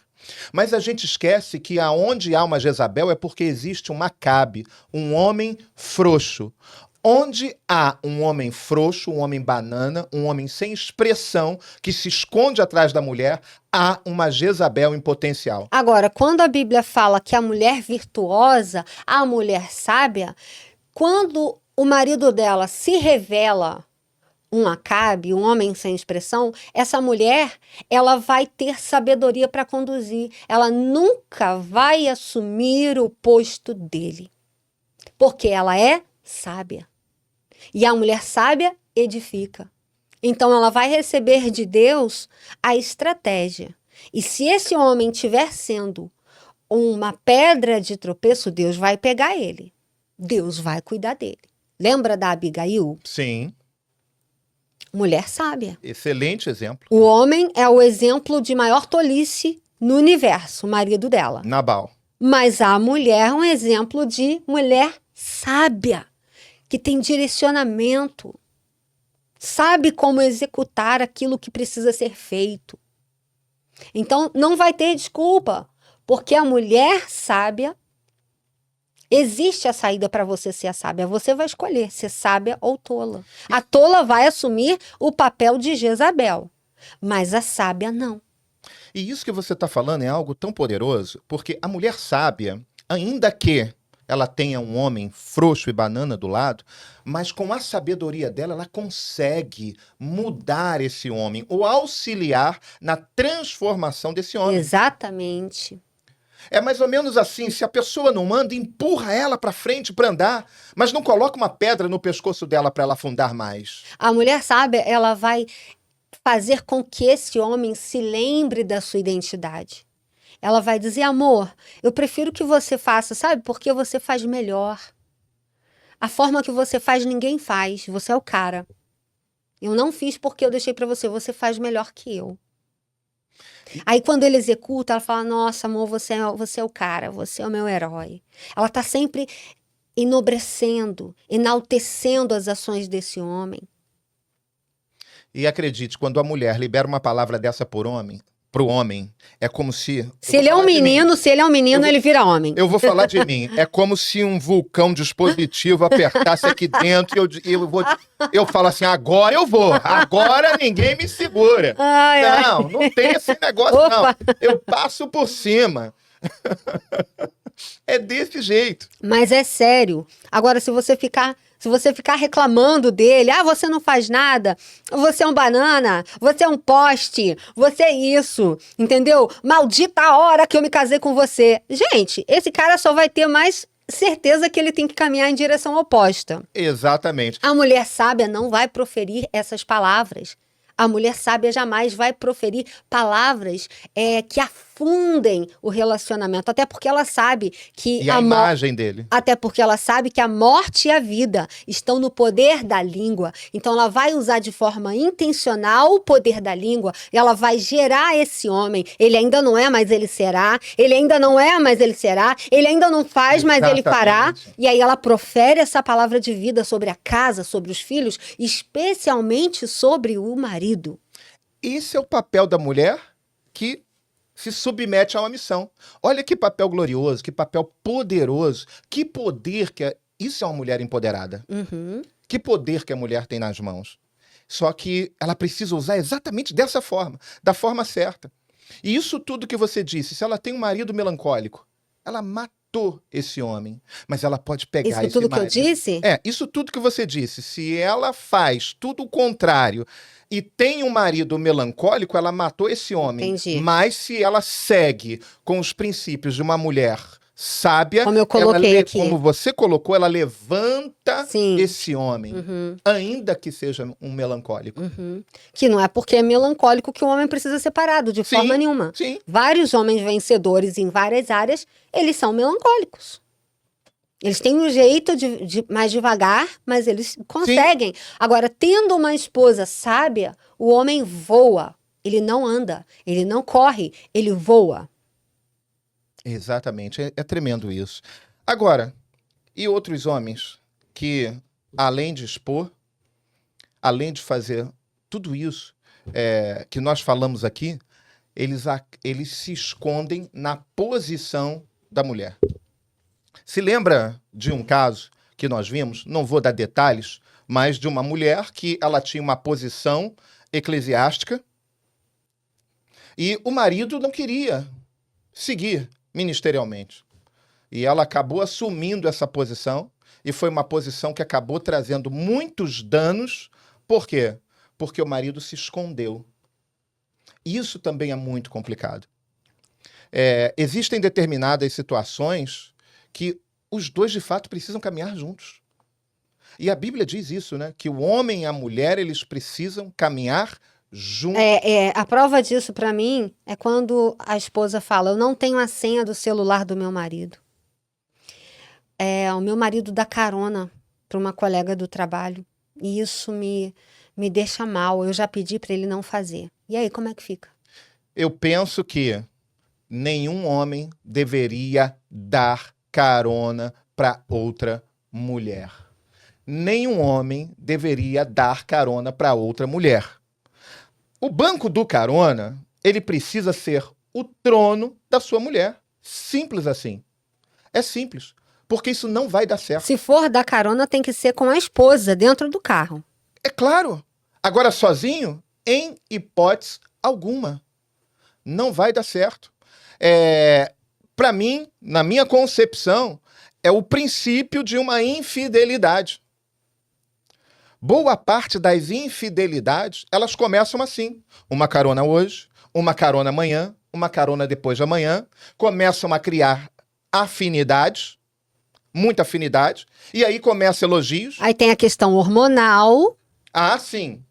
Mas a gente esquece que aonde há uma Jezabel é porque existe um Acabe, um homem frouxo. Onde há um homem frouxo, um homem banana, um homem sem expressão, que se esconde atrás da mulher, há uma Jezabel em potencial. Agora, quando a Bíblia fala que a mulher virtuosa, a mulher sábia, quando o marido dela se revela um Acabe, um homem sem expressão, essa mulher, ela vai ter sabedoria para conduzir. Ela nunca vai assumir o posto dele, porque ela é sábia. E a mulher sábia edifica. Então ela vai receber de Deus a estratégia. E se esse homem estiver sendo uma pedra de tropeço, Deus vai pegar ele. Deus vai cuidar dele. Lembra da Abigail? Sim. Mulher sábia. Excelente exemplo. O homem é o exemplo de maior tolice no universo, o marido dela. Nabal. Mas a mulher é um exemplo de mulher sábia, que tem direcionamento, sabe como executar aquilo que precisa ser feito. Então, não vai ter desculpa, porque a mulher sábia, existe a saída para você ser a sábia. Você vai escolher ser sábia ou tola. A tola vai assumir o papel de Jezabel, mas a sábia não. E isso que você está falando é algo tão poderoso, porque a mulher sábia, ainda que ela tenha um homem frouxo e banana do lado, mas com a sabedoria dela, ela consegue mudar esse homem, ou auxiliar na transformação desse homem. Exatamente. É mais ou menos assim, se a pessoa não anda, empurra ela para frente para andar, mas não coloca uma pedra no pescoço dela para ela afundar mais. A mulher sábia, ela vai fazer com que esse homem se lembre da sua identidade. Ela vai dizer, amor, eu prefiro que você faça, sabe? Porque você faz melhor. A forma que você faz, ninguém faz. Você é o cara. Eu não fiz porque eu deixei pra você. Você faz melhor que eu. Aí, quando ele executa, ela fala, nossa, amor, você é o cara. Você é o meu herói. Ela tá sempre enobrecendo, enaltecendo as ações desse homem. E acredite, quando a mulher libera uma palavra dessa pro homem, é como se... Se ele é um menino, ele vira homem. Eu vou falar de mim. É como se um vulcão dispositivo apertasse aqui dentro e eu falo assim, agora eu vou. Agora ninguém me segura. Ai, não tem esse negócio, Opa. não. Eu passo por cima. É desse jeito. Mas é sério. Agora, se você ficar reclamando dele, você não faz nada, você é um banana, você é um poste, você é isso, entendeu? Maldita a hora que eu me casei com você. Gente, esse cara só vai ter mais certeza que ele tem que caminhar em direção oposta. Exatamente. A mulher sábia não vai proferir essas palavras. A mulher sábia jamais vai proferir palavras que afundem o relacionamento. Até porque ela sabe que E a imagem dele. Até porque ela sabe que a morte e a vida estão no poder da língua. Então ela vai usar de forma intencional o poder da língua. E ela vai gerar esse homem. Ele ainda não é, mas ele será. Ele ainda não é, mas ele será. Ele ainda não faz, mas ele fará. E aí ela profere essa palavra de vida sobre a casa, sobre os filhos, especialmente sobre o marido. Esse é o papel da mulher que se submete a uma missão. Olha que papel glorioso, que papel poderoso, que poder que é... Isso é uma mulher empoderada. Uhum. Que poder que a mulher tem nas mãos. Só que ela precisa usar exatamente dessa forma, da forma certa. E isso tudo que você disse, se ela tem um marido melancólico, ela matou esse homem, mas ela pode pegar Isso esse tudo que eu marido. disse? Isso tudo que você disse. Se ela faz tudo o contrário e tem um marido melancólico, ela matou esse homem. Entendi. Mas se ela segue com os princípios de uma mulher sábia, Como eu coloquei aqui. como você colocou, ela levanta Sim. esse homem, ainda que seja um melancólico. Que não é porque é melancólico que o homem precisa ser parado, de forma nenhuma. Sim. Vários homens vencedores em várias áreas, eles são melancólicos. Eles têm um jeito de mais devagar, mas eles conseguem. Agora, tendo uma esposa sábia, o homem voa. Ele não anda, ele não corre, ele voa. Exatamente, é tremendo isso. Agora, e outros homens que, além de expor, além de fazer tudo isso que nós falamos aqui, eles se escondem na posição da mulher. Se lembra de um caso que nós vimos, não vou dar detalhes, mas de uma mulher que ela tinha uma posição eclesiástica e o marido não queria seguir ministerialmente. E ela acabou assumindo essa posição e foi uma posição que acabou trazendo muitos danos. Por quê? Porque o marido se escondeu. Isso também é muito complicado. Existem determinadas situações que os dois, de fato, precisam caminhar juntos. E a Bíblia diz isso, né? Que o homem e a mulher, eles precisam caminhar juntos. A prova disso, pra mim, é quando a esposa fala: eu não tenho a senha do celular do meu marido. O meu marido dá carona para uma colega do trabalho. E isso me deixa mal. Eu já pedi para ele não fazer. E aí, como é que fica? Eu penso que nenhum homem deveria dar carona para outra mulher. Nenhum homem deveria dar carona para outra mulher. O banco do carona, ele precisa ser o trono da sua mulher. Simples assim. É simples. Porque isso não vai dar certo. Se for dar carona, tem que ser com a esposa dentro do carro. É claro. Agora, sozinho, em hipótese alguma. Não vai dar certo. Para mim, na minha concepção, é o princípio de uma infidelidade. Boa parte das infidelidades, elas começam assim. Uma carona hoje, uma carona amanhã, uma carona depois de amanhã. Começam a criar afinidades, muita afinidade, e aí começa elogios. Aí tem a questão hormonal. Ah, sim.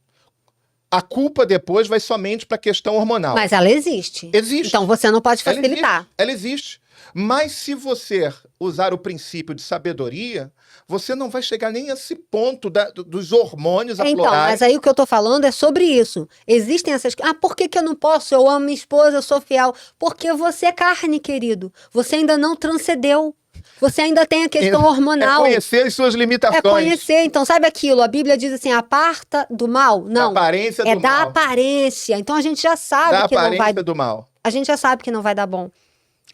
A culpa depois vai somente para a questão hormonal. Mas ela existe. Existe. Então você não pode facilitar. Ela existe. Mas se você usar o princípio de sabedoria, você não vai chegar nem a esse ponto dos hormônios aflorarem. Então, mas aí o que eu tô falando é sobre isso. Existem essas... por que eu não posso? Eu amo minha esposa, eu sou fiel. Porque você é carne, querido. Você ainda não transcendeu. Você ainda tem a questão hormonal. É conhecer as suas limitações. É conhecer. Então, sabe aquilo? A Bíblia diz assim, aparta do mal. Não. Da aparência do mal. Da aparência. Então, a gente já sabe que não vai... Da aparência do mal. A gente já sabe que não vai dar bom.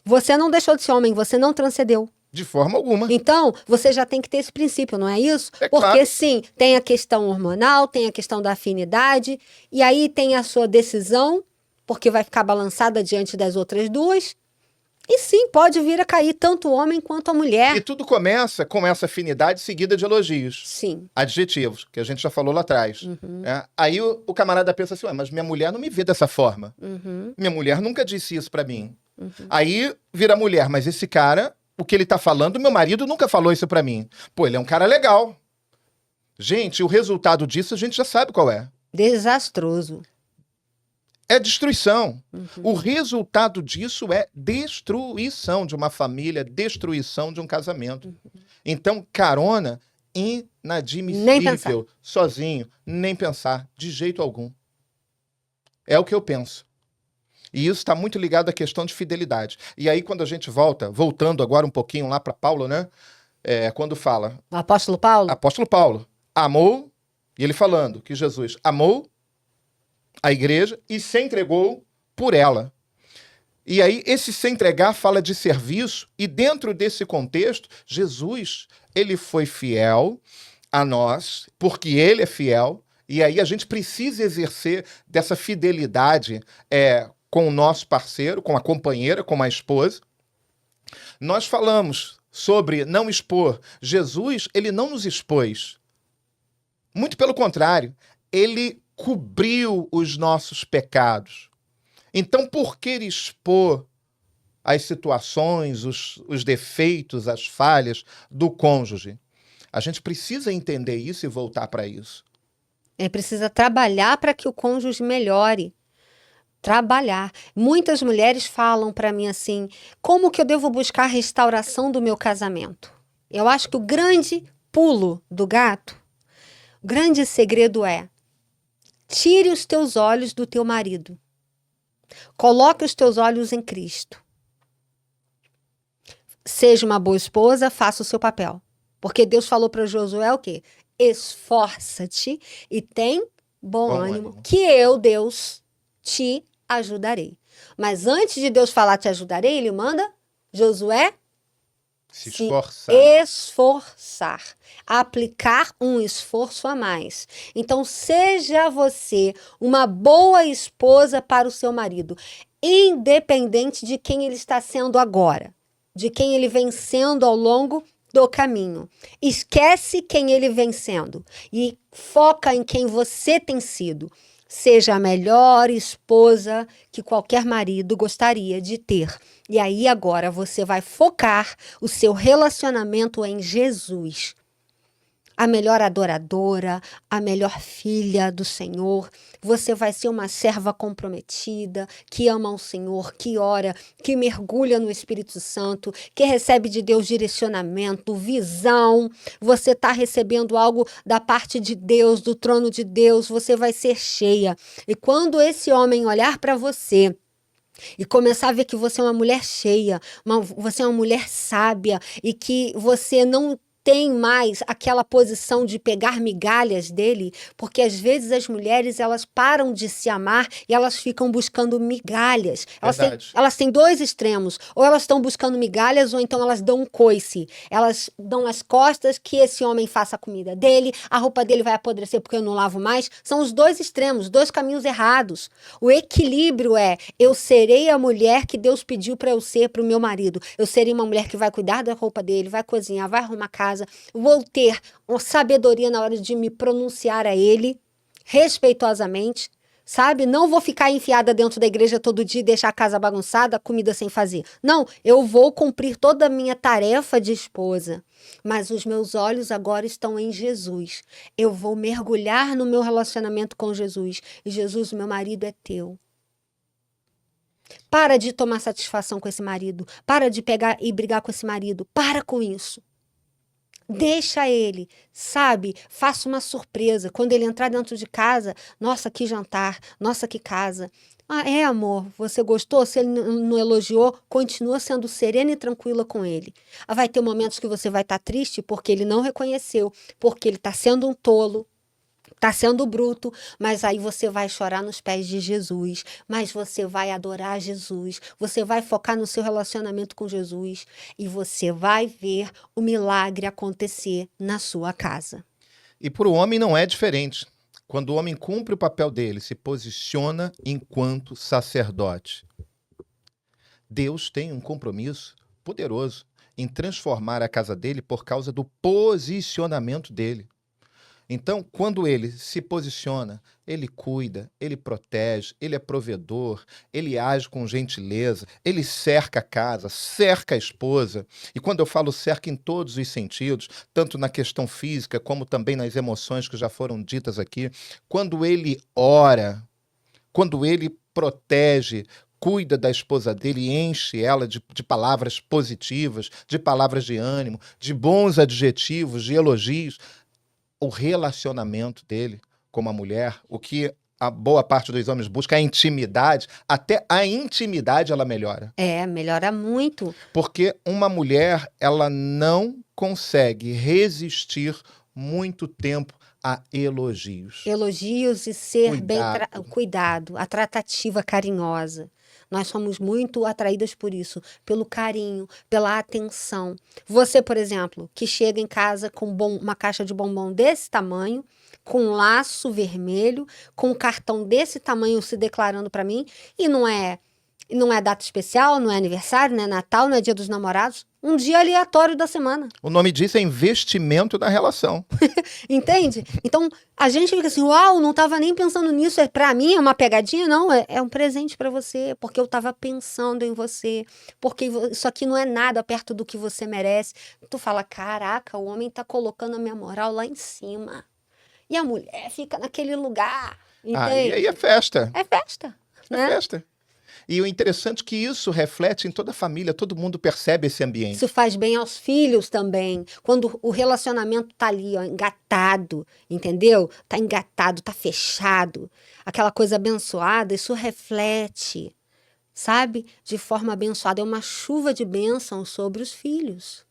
Você não deixou de ser homem, você não transcendeu. De forma alguma. Então, você já tem que ter esse princípio, não é isso? É porque claro. sim, tem a questão hormonal, tem a questão da afinidade, e aí tem a sua decisão, porque vai ficar balançada diante das outras duas. E sim, pode vir a cair tanto o homem quanto a mulher. E tudo começa com essa afinidade seguida de elogios. Sim. Adjetivos, que a gente já falou lá atrás. Aí o camarada pensa assim, mas minha mulher não me vê dessa forma. Minha mulher nunca disse isso pra mim. Aí vira mulher, mas esse cara, o que ele tá falando, meu marido nunca falou isso pra mim. Pô, ele é um cara legal. Gente, o resultado disso a gente já sabe qual é. Desastroso. É destruição. O resultado disso é destruição de uma família, destruição de um casamento. Então, carona, inadmissível. Nem pensar. Sozinho, nem pensar, de jeito algum. É o que eu penso. E isso está muito ligado à questão de fidelidade. E aí, quando a gente voltando agora um pouquinho lá para Paulo, né? Quando fala... O apóstolo Paulo? Apóstolo Paulo amou, e ele falando que Jesus amou a igreja e se entregou por ela. E aí, esse se entregar fala de serviço, e dentro desse contexto, Jesus, ele foi fiel a nós, porque ele é fiel, e aí a gente precisa exercer dessa fidelidade com o nosso parceiro, com a companheira, com a esposa. Nós falamos sobre não expor. Jesus, ele não nos expôs. Muito pelo contrário, ele cobriu os nossos pecados. Então, por que expor as situações, os defeitos, as falhas do cônjuge? A gente precisa entender isso e voltar para isso. Precisa trabalhar para que o cônjuge melhore. Trabalhar. Muitas mulheres falam para mim assim: como que eu devo buscar a restauração do meu casamento? Eu acho que o grande pulo do gato, o grande segredo é: tire os teus olhos do teu marido. Coloque os teus olhos em Cristo. Seja uma boa esposa, faça o seu papel. Porque Deus falou para Josué o quê? Esforça-te e tem bom ânimo, que eu, Deus, te ajudarei. Mas antes de Deus falar te ajudarei, ele manda Josué se esforçar. Esforçar. Aplicar um esforço a mais. Então, seja você uma boa esposa para o seu marido, independente de quem ele está sendo agora, de quem ele vem sendo ao longo do caminho. Esquece quem ele vem sendo e foca em quem você tem sido. Seja a melhor esposa que qualquer marido gostaria de ter. E aí agora você vai focar o seu relacionamento em Jesus. A melhor adoradora, a melhor filha do Senhor. Você vai ser uma serva comprometida, que ama o Senhor, que ora, que mergulha no Espírito Santo, que recebe de Deus direcionamento, visão. Você está recebendo algo da parte de Deus, do trono de Deus. Você vai ser cheia. E quando esse homem olhar para você e começar a ver que você é uma mulher cheia, você é uma mulher sábia e que você não tem mais aquela posição de pegar migalhas dele, porque às vezes as mulheres elas param de se amar e elas ficam buscando migalhas. Elas têm dois extremos, ou elas estão buscando migalhas ou então elas dão um coice. Elas dão as costas que esse homem faça a comida dele, a roupa dele vai apodrecer porque eu não lavo mais. São os dois extremos, dois caminhos errados. O equilíbrio é: eu serei a mulher que Deus pediu para eu ser para o meu marido. Eu serei uma mulher que vai cuidar da roupa dele, vai cozinhar, vai arrumar casa. Vou ter uma sabedoria na hora de me pronunciar a ele, respeitosamente, sabe? Não vou ficar enfiada dentro da igreja todo dia e deixar a casa bagunçada, comida sem fazer. Não, eu vou cumprir toda a minha tarefa de esposa. Mas os meus olhos agora estão em Jesus. Eu vou mergulhar no meu relacionamento com Jesus. E Jesus, meu marido é teu. Para de tomar satisfação com esse marido. Para de pegar e brigar com esse marido. Para com isso. Deixa ele, sabe? Faça uma surpresa. Quando ele entrar dentro de casa, nossa, que jantar, nossa, que casa. Ah, amor, você gostou? Se ele não elogiou, continua sendo serena e tranquila com ele. Vai ter momentos que você vai estar triste porque ele não reconheceu, porque ele está sendo um tolo. Está sendo bruto, mas aí você vai chorar nos pés de Jesus, mas você vai adorar Jesus, você vai focar no seu relacionamento com Jesus e você vai ver o milagre acontecer na sua casa. E para o homem não é diferente. Quando o homem cumpre o papel dele, se posiciona enquanto sacerdote. Deus tem um compromisso poderoso em transformar a casa dele por causa do posicionamento dele. Então, quando ele se posiciona, ele cuida, ele protege, ele é provedor, ele age com gentileza, ele cerca a casa, cerca a esposa. E quando eu falo cerca em todos os sentidos, tanto na questão física como também nas emoções que já foram ditas aqui, quando ele ora, quando ele protege, cuida da esposa dele e enche ela de palavras positivas, de palavras de ânimo, de bons adjetivos, de elogios, o relacionamento dele com a mulher, o que a boa parte dos homens busca é a intimidade, até a intimidade ela melhora. Melhora muito. Porque uma mulher, ela não consegue resistir muito tempo a elogios. Elogios e ser cuidado, a tratativa carinhosa. Nós somos muito atraídas por isso, pelo carinho, pela atenção. Você, por exemplo, que chega em casa com uma caixa de bombom desse tamanho, com um laço vermelho, com um cartão desse tamanho se declarando para mim, e não é data especial, não é aniversário, não é Natal, não é Dia dos Namorados, um dia aleatório da semana. O nome disso é investimento na relação. Entende? Então, a gente fica assim, uau, não estava nem pensando nisso, para mim é uma pegadinha? Não, é um presente para você, porque eu estava pensando em você, porque isso aqui não é nada perto do que você merece. Tu fala, caraca, o homem tá colocando a minha moral lá em cima. E a mulher fica naquele lugar, entende? E aí é festa. É festa, É né? festa. E o interessante é que isso reflete em toda a família, todo mundo percebe esse ambiente. Isso faz bem aos filhos também. Quando o relacionamento tá ali, ó, engatado, entendeu? Tá engatado, tá fechado. Aquela coisa abençoada, isso reflete, sabe? De forma abençoada. É uma chuva de bênção sobre os filhos.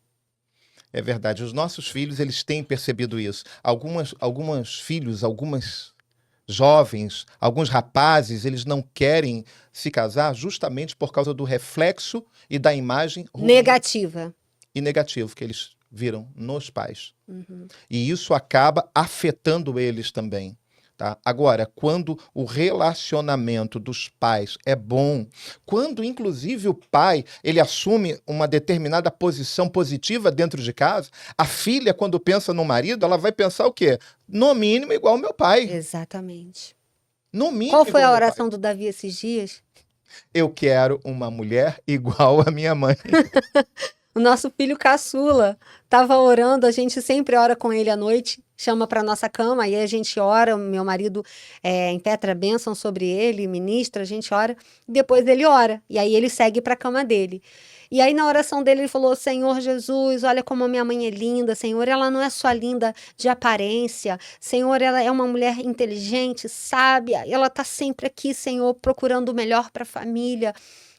É verdade, os nossos filhos, eles têm percebido isso. Algumas filhos, algumas jovens, alguns rapazes, eles não querem se casar justamente por causa do reflexo e da imagem ruim Negativa. e negativo que eles viram nos pais. Uhum. E isso acaba afetando eles também. Tá? Agora, quando o relacionamento dos pais é bom, quando inclusive o pai ele assume uma determinada posição positiva dentro de casa, a filha, quando pensa no marido, ela vai pensar o quê? No mínimo igual ao meu pai. Exatamente. No mínimo Qual foi igual a ao meu pai. oração do Davi esses dias? Eu quero uma mulher igual à minha mãe. O nosso filho caçula estava orando, a gente sempre ora com ele à noite, chama para nossa cama, aí a gente ora, o meu marido impetra a bênção sobre ele, ministra, a gente ora, depois ele ora, e aí ele segue para a cama dele. E aí na oração dele ele falou, Senhor Jesus, olha como a minha mãe é linda, Senhor, ela não é só linda de aparência, Senhor, ela é uma mulher inteligente, sábia, ela está sempre aqui, Senhor, procurando o melhor para a família.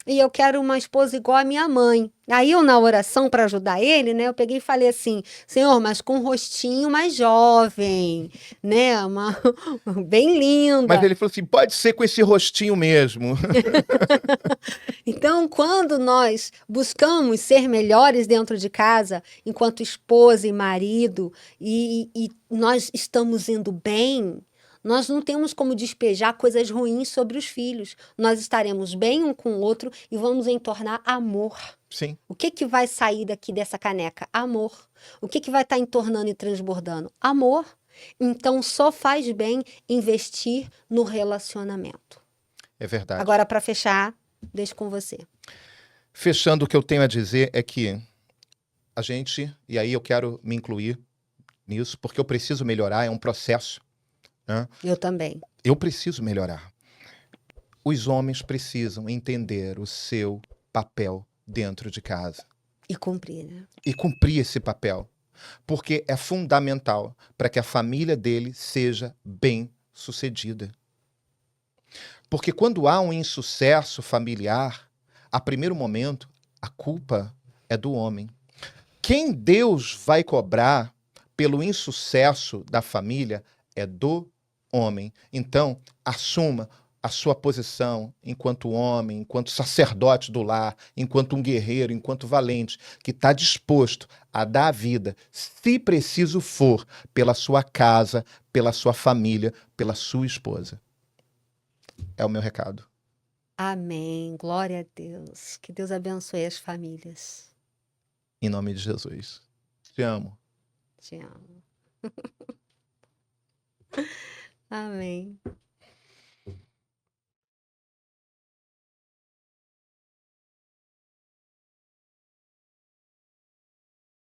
E eu quero uma esposa igual a minha mãe. Aí eu, na oração, para ajudar ele, né, eu peguei e falei assim, Senhor, mas com um rostinho mais jovem, né, bem linda. Mas ele falou assim, pode ser com esse rostinho mesmo. Então, quando nós buscamos ser melhores dentro de casa, enquanto esposa e marido, e nós estamos indo bem, nós não temos como despejar coisas ruins sobre os filhos. Nós estaremos bem um com o outro e vamos entornar amor. Sim. O que vai sair daqui dessa caneca? Amor. O que vai estar entornando e transbordando? Amor. Então, só faz bem investir no relacionamento. É verdade. Agora, para fechar, deixo com você. Fechando, o que eu tenho a dizer é que a gente, e aí eu quero me incluir nisso, porque eu preciso melhorar, é um processo. Né? Eu também. Eu preciso melhorar. Os homens precisam entender o seu papel dentro de casa. E cumprir, né? E cumprir esse papel. Porque é fundamental para que a família dele seja bem sucedida. Porque quando há um insucesso familiar, a primeiro momento, a culpa é do homem. Quem Deus vai cobrar pelo insucesso da família é do homem. Então, assuma a sua posição enquanto homem, enquanto sacerdote do lar, enquanto um guerreiro, enquanto valente, que está disposto a dar a vida, se preciso for, pela sua casa, pela sua família, pela sua esposa. É o meu recado. Amém. Glória a Deus. Que Deus abençoe as famílias. Em nome de Jesus. Te amo. Te amo. Amém.